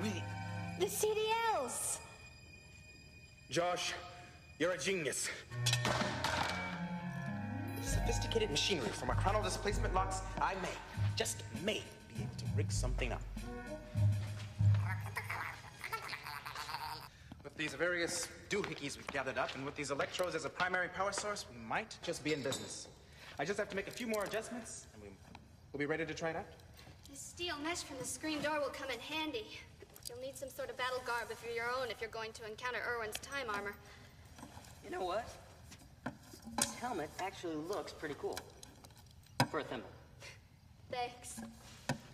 Wait. The CDLs! Josh, you're a genius. Sophisticated machinery from our chrono displacement locks, I may, just may, be able to rig something up. With these various doohickeys we've gathered up, and with these electrodes as a primary power source, we might just be in business. I just have to make a few more adjustments, and we'll be ready to try it out. The steel mesh from the screen door will come in handy. You'll need some sort of battle garb of your own if you're going to encounter Irwin's time armor. You know what? This helmet actually looks pretty cool. For a thimble. Thanks.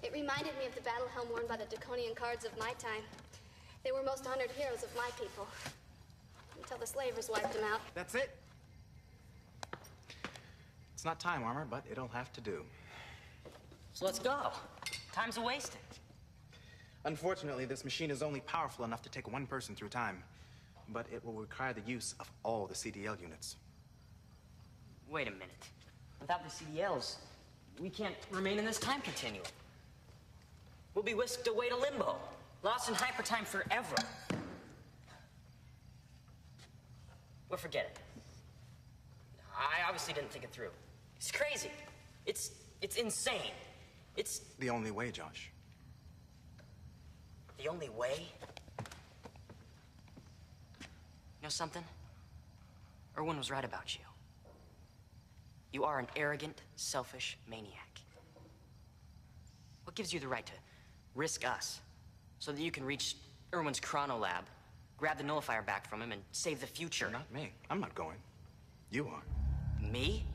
It reminded me of the battle helm worn by the Draconian cards of my time. They were most honored heroes of my people. Until the slavers wiped them out. That's it. It's not time armor, but it'll have to do. So let's go. Time's a-wasting. Unfortunately, this machine is only powerful enough to take one person through time, but it will require the use of all the CDL units. Wait a minute. Without the CDLs, we can't remain in this time continuum. We'll be whisked away to limbo, lost in hypertime forever. Well, forget it. I obviously didn't think it through. It's crazy. It's insane. It's the only way, Josh. The only way? You know something? Irwin was right about you. You are an arrogant, selfish maniac. What gives you the right to risk us so that you can reach Irwin's chrono lab, grab the nullifier back from him, and save the future? Not me. I'm not going. You are. Me?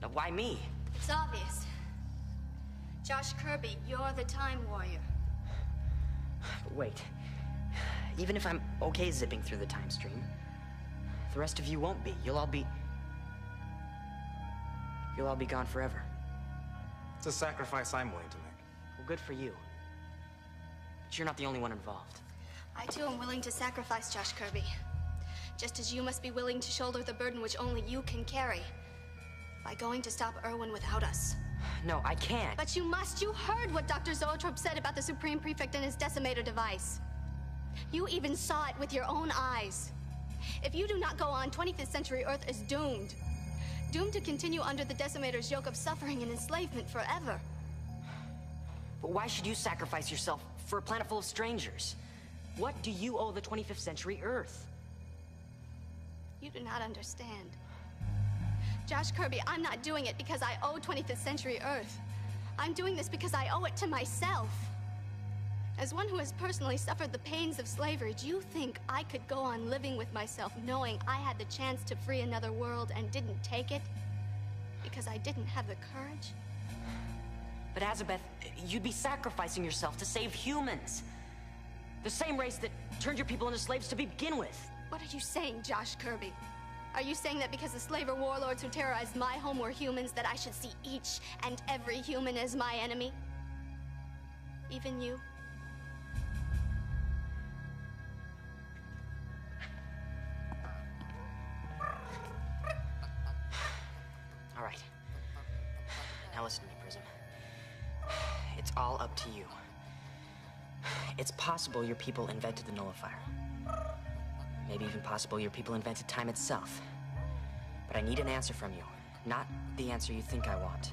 Now, why me? It's obvious. Josh Kirby, you're the time warrior. But wait. Even if I'm okay zipping through the time stream, the rest of you won't be. You'll all be gone forever. It's a sacrifice I'm willing to make. Well, good for you. But you're not the only one involved. I too am willing to sacrifice Josh Kirby. Just as you must be willing to shoulder the burden which only you can carry. By going to stop Irwin without us. No, I can't. But you must. You heard what Dr. Zoetrope said about the Supreme Prefect and his decimator device. You even saw it with your own eyes. If you do not go on, 25th century Earth is doomed. Doomed to continue under the decimator's yoke of suffering and enslavement forever. But why should you sacrifice yourself for a planet full of strangers? What do you owe the 25th century Earth? You do not understand. Josh Kirby, I'm not doing it because I owe 25th century Earth. I'm doing this because I owe it to myself. As one who has personally suffered the pains of slavery, do you think I could go on living with myself knowing I had the chance to free another world and didn't take it? Because I didn't have the courage? But Azabeth, you'd be sacrificing yourself to save humans. The same race that turned your people into slaves to begin with. What are you saying, Josh Kirby? Are you saying that because the slaver warlords who terrorized my home were humans, that I should see each and every human as my enemy? Even you? All right. Now listen to me, Prism. It's all up to you. It's possible your people invented the nullifier. Maybe even possible your people invented time itself. But I need an answer from you. Not the answer you think I want.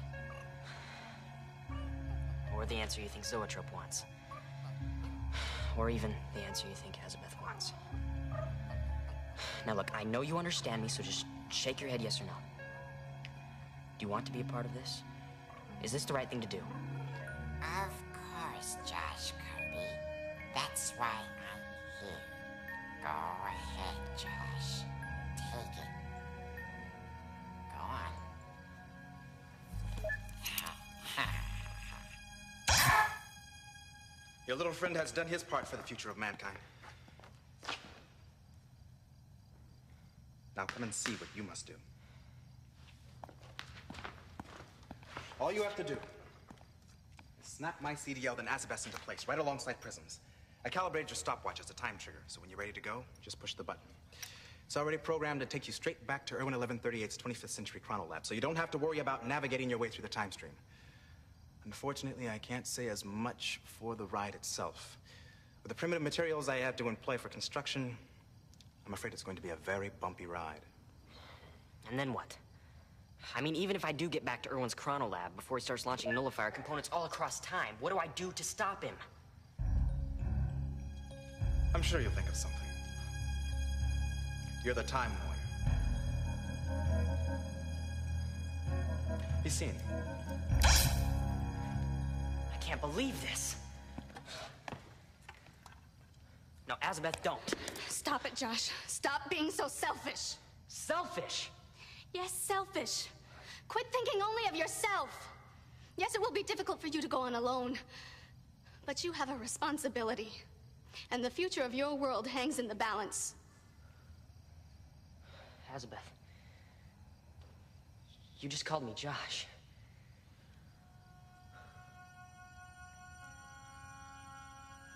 Or the answer you think Zoetrope wants. Or even the answer you think Azabeth wants. Now look, I know you understand me, so just shake your head yes or no. Do you want to be a part of this? Is this the right thing to do? Of course, Josh Kirby. That's why I'm here. Go ahead, Josh. Take it. Go on. Your little friend has done his part for the future of mankind. Now come and see what you must do. All you have to do is snap my CDL, then Azabeth into place, right alongside prisms. I calibrated your stopwatch as a time trigger, so when you're ready to go, just push the button. It's already programmed to take you straight back to Irwin 1138's 25th century chronolab, so you don't have to worry about navigating your way through the time stream. Unfortunately, I can't say as much for the ride itself. With the primitive materials I had to employ for construction, I'm afraid it's going to be a very bumpy ride. And then what? I mean, even if I do get back to Irwin's chronolab before he starts launching nullifier components all across time, what do I do to stop him? I'm sure you'll think of something. You're the time lawyer. Be seen. I can't believe this. No, Azabeth, don't. Stop it, Josh. Stop being so selfish. Selfish? Yes, selfish. Quit thinking only of yourself. Yes, it will be difficult for you to go on alone, but you have a responsibility, and the future of your world hangs in the balance. Azabeth, you just called me Josh.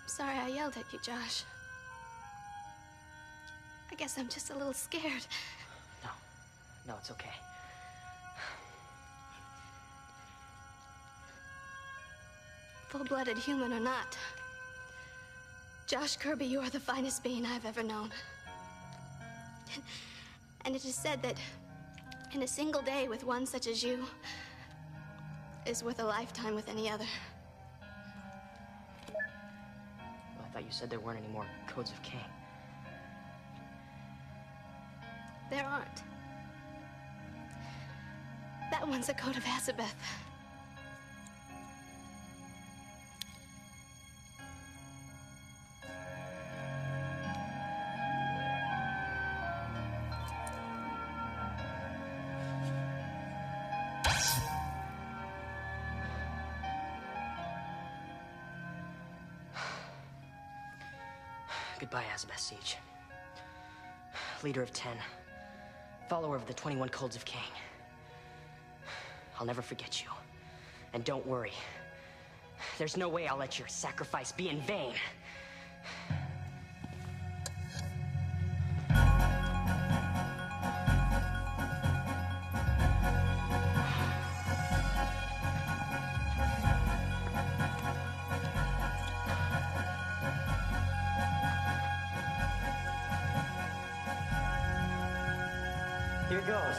Sorry I yelled at you, Josh. I guess I'm just a little scared. No, it's okay. Full-blooded human or not, Josh Kirby, you are the finest being I've ever known. And it is said that in a single day with one such as you is worth a lifetime with any other. Well, I thought you said there weren't any more codes of Cain. There aren't. That one's a code of Azabeth. Goodbye, Azabeth Siege. Leader of 10. Follower of the 21 codes of Cain. I'll never forget you. And don't worry. There's no way I'll let your sacrifice be in vain. Here goes.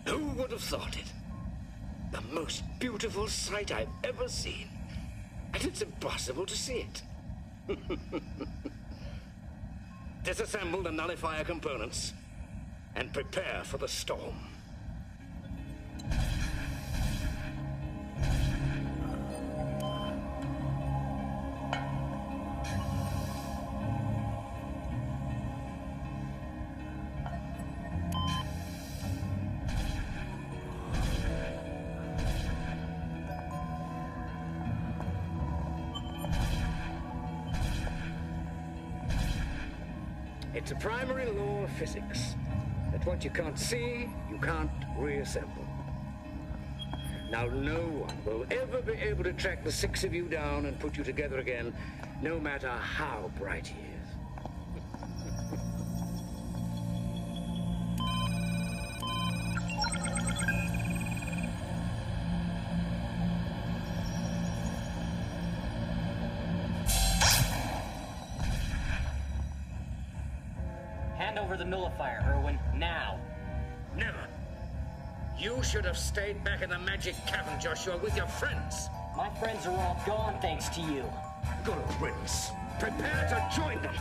Who would have thought it? The most beautiful sight I've ever seen. And it's impossible to see it. Disassemble the nullifier components and prepare for the storm. It's a primary law of physics, that what you can't see, you can't reassemble. Now, no one will ever be able to track the six of you down and put you together again, no matter how bright he is. Hand over the nullifier, Irwin, now. Never. You should have stayed back in the magic cavern, Joshua, with your friends. My friends are all gone thanks to you. Good riddance. Prepare to join them.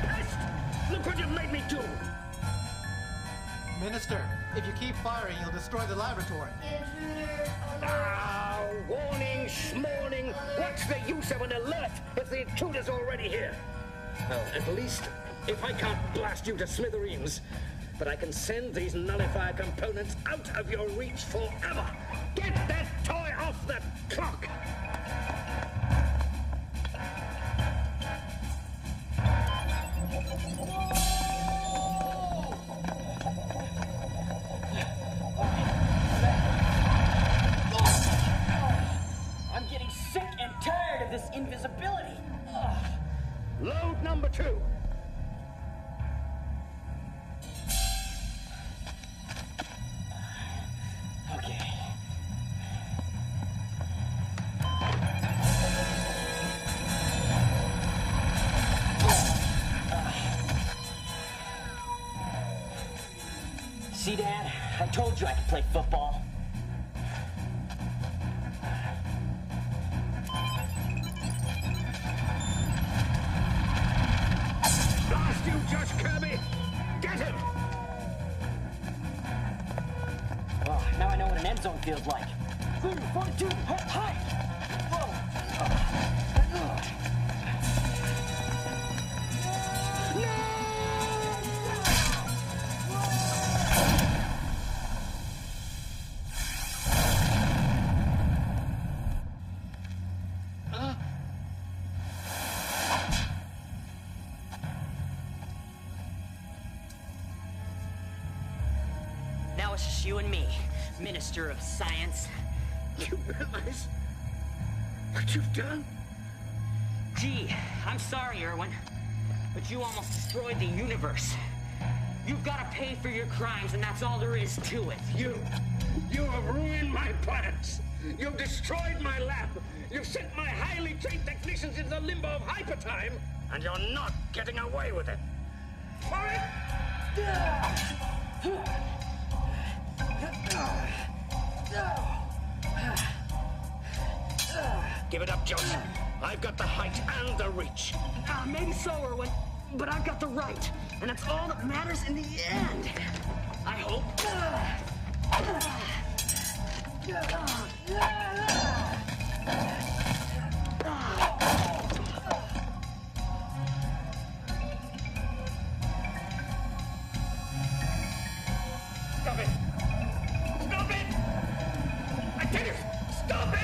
Pest! Look what you've made me do! Minister, if you keep firing, you'll destroy the laboratory. Intruder Ah, warning, schmorning. What's the use of an alert if the intruder's already here? Well, at least, if I can't blast you to smithereens, but I can send these nullifier components out of your reach forever. Get that toy off the clock! I'm getting sick and tired of this invisibility. Load number 2. Okay. See, Dad? I told you I could play football. Blast you, Josh Kirby! Get him! Oh, now I know what an end zone feels like. 42, high! Now it's just you and me, Minister of Science. You realize what you've done? Gee, I'm sorry, Irwin, but you almost destroyed the universe. You've got to pay for your crimes, and that's all there is to it. You have ruined my plans. You've destroyed my lab. You've sent my highly trained technicians into the limbo of hypertime, and you're not getting away with it. For it? Give it up, Josh. I've got the height and the reach. Maybe so, Irwin, but I've got the right, and that's all that matters in the end. I hope. Stop it! Stop it! I tell you, stop it!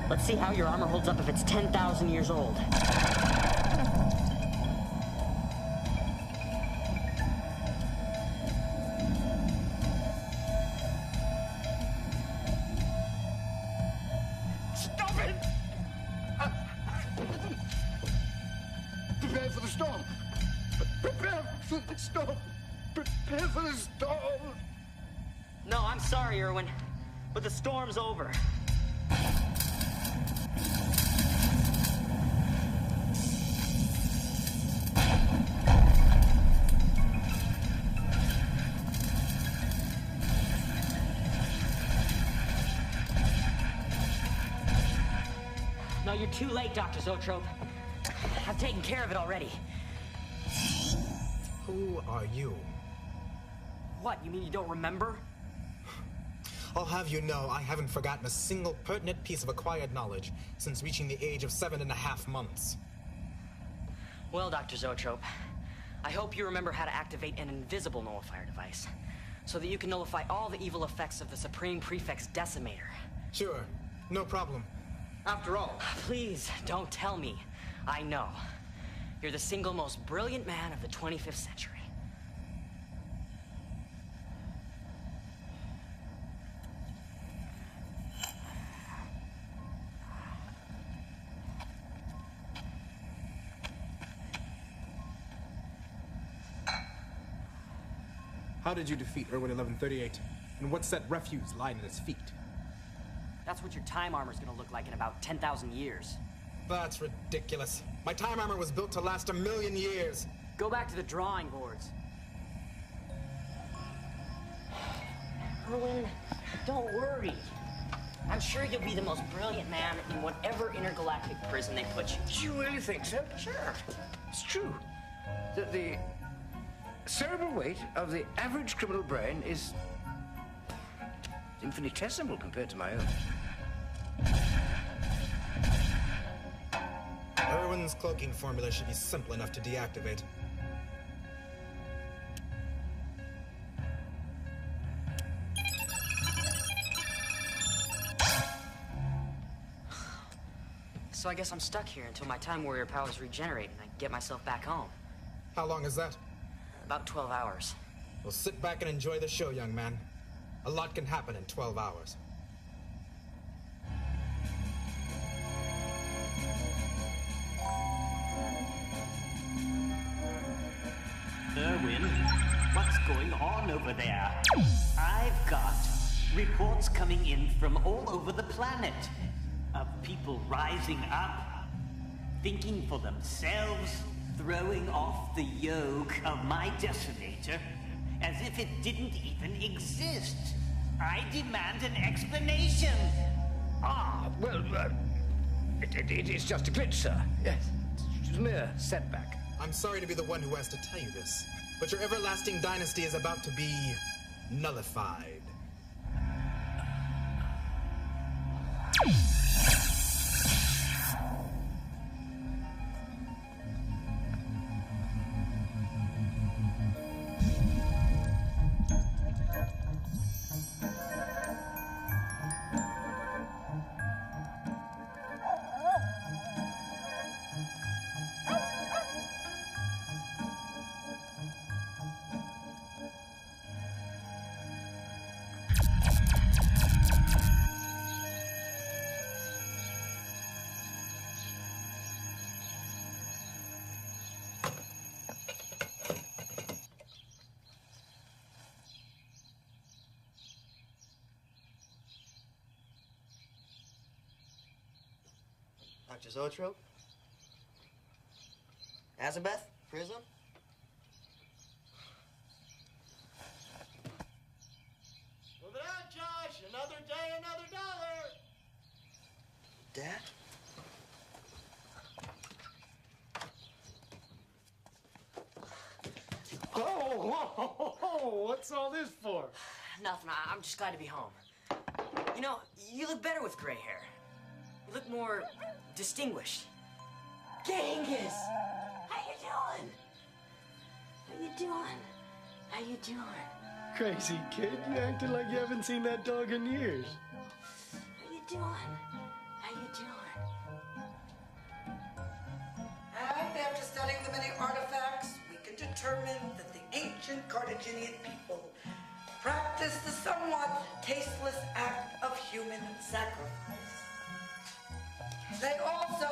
Let's see how your armor holds up if it's 10,000 years old. Stop it! Prepare for the storm. Prepare for the storm. Prepare for the storm. No, I'm sorry, Irwin, but the storm's over. No, you're too late, Dr. Zoetrope. I've taken care of it already. Who are you? What, you mean you don't remember? I'll have you know I haven't forgotten a single pertinent piece of acquired knowledge since reaching the age of 7.5 months. Well, Dr. Zoetrope, I hope you remember how to activate an invisible nullifier device, so that you can nullify all the evil effects of the Supreme Prefect's decimator. Sure, no problem. After all... Please, don't tell me. I know. You're the single most brilliant man of the 25th century. How did you defeat Irwin 1138? And what's that refuse lying at his feet? That's what your time armor's gonna look like in about 10,000 years. That's ridiculous. My time armor was built to last 1,000,000 years. Go back to the drawing boards. Irwin, don't worry. I'm sure you'll be the most brilliant man in whatever intergalactic prison they put you. Do you really think so? Sure. It's true. The cerebral weight of the average criminal brain is infinitesimal compared to my own. Irwin's cloaking formula should be simple enough to deactivate. So I guess I'm stuck here until my Time Warrior powers regenerate and I get myself back home. How long is that? About 12 hours. Well, sit back and enjoy the show, young man. A lot can happen in 12 hours. Irwin, what's going on over there? I've got reports coming in from all over the planet of people rising up, thinking for themselves, throwing off the yoke of my decimator as if it didn't even exist. I demand an explanation. Well, it's just a glitch, sir. Yes, it's a mere setback. I'm sorry to be the one who has to tell you this, but your everlasting dynasty is about to be nullified. Dr. Zoetrope? Azabeth? Prism? Move it on, Josh. Another day, another dollar. Dad? Oh, what's all this for? Nothing. I'm just glad to be home. You know, you look better with gray hair. You look more distinguished. Genghis! How you doing? How you doing? How you doing? Crazy kid, you acting like you haven't seen that dog in years. How you doing? How you doing? And after studying the many artifacts, we can determine that the ancient Carthaginian people practiced the somewhat tasteless act of human sacrifice. They also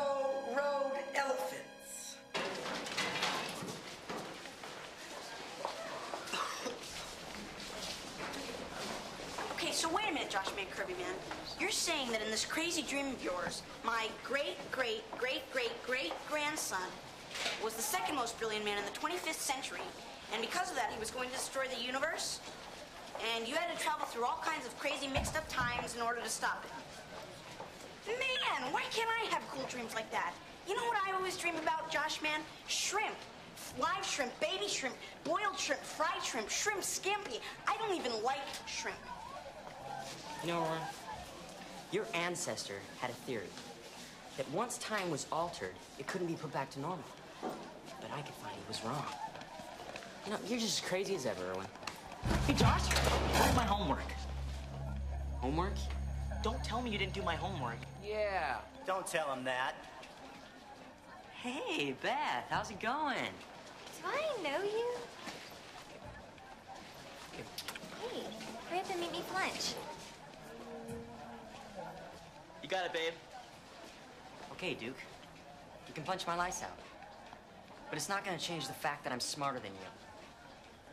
rode elephants. Okay, so wait a minute, Josh Man, Kirby Man. You're saying that in this crazy dream of yours, my great-great-great-great-great-grandson was the second most brilliant man in the 25th century, and because of that, he was going to destroy the universe? And you had to travel through all kinds of crazy mixed-up times in order to stop it. Man, why can't I have cool dreams like that? You know what I always dream about, Josh Man? Shrimp. Live shrimp, baby shrimp, boiled shrimp, fried shrimp, shrimp scampi. I don't even like shrimp. You know, Ron, your ancestor had a theory that once time was altered, it couldn't be put back to normal. But I could find he was wrong. You know, you're just as crazy as ever, Irwin. Hey, Josh, where's my homework? Homework? Don't tell me you didn't do my homework. Yeah. Don't tell him that. Hey, Beth, how's it going? Do I know you? Hey, hurry up and meet me for lunch. You got it, babe. Okay, Duke. You can punch my lights out. But it's not gonna change the fact that I'm smarter than you.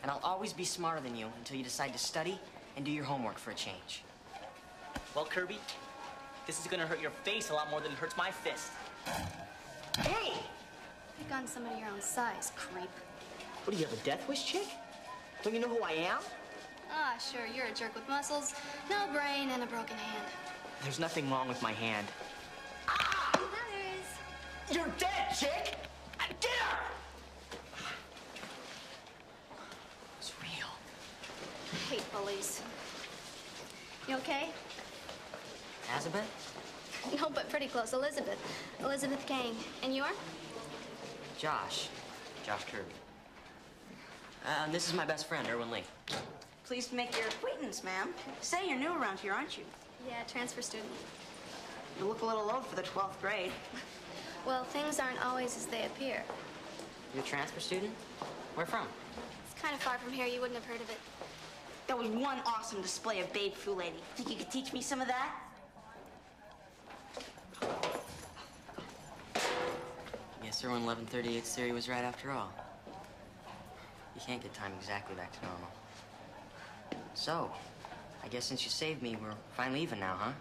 And I'll always be smarter than you until you decide to study and do your homework for a change. Well, Kirby, this is gonna hurt your face a lot more than it hurts my fist. Hey! Pick on somebody your own size, creep. What, do you have a death wish chick? Don't you know who I am? Ah, sure, you're a jerk with muscles, no brain, and a broken hand. There's nothing wrong with my hand. You're dead, chick! Get her! It's real. I hate bullies. You okay? Elizabeth? No, but pretty close. Elizabeth. Elizabeth Gang. And you are? Josh. Josh Kirby. This is my best friend, Irwin Lee. Pleased to make your acquaintance, ma'am. Say you're new around here, aren't you? Yeah, transfer student. You look a little old for the 12th grade. Well, things aren't always as they appear. You a transfer student? Where from? It's kind of far from here. You wouldn't have heard of it. That was one awesome display of Babe Foo Lady. Think you could teach me some of that? Guess Irwin 1138's theory was right after all. You can't get time exactly back to normal. So, I guess since you saved me, we're finally even now, huh?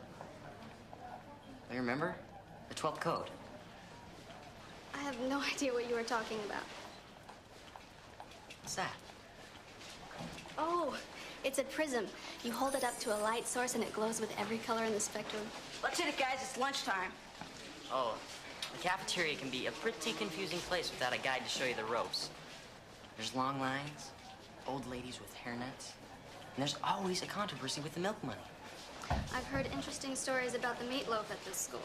You remember? The 12th code. I have no idea what you were talking about. What's that? Oh, it's a prism. You hold it up to a light source and it glows with every color in the spectrum. Let's hit it, guys. It's lunchtime. Oh, the cafeteria can be a pretty confusing place without a guide to show you the ropes. There's long lines, old ladies with hairnets, and there's always a controversy with the milk money. I've heard interesting stories about the meatloaf at this school.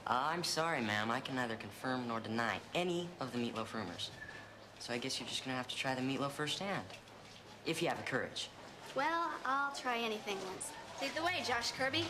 I'm sorry, ma'am. I can neither confirm nor deny any of the meatloaf rumors. So I guess you're just gonna have to try the meatloaf firsthand. If you have the courage. Well, I'll try anything once. Lead the way, Josh Kirby.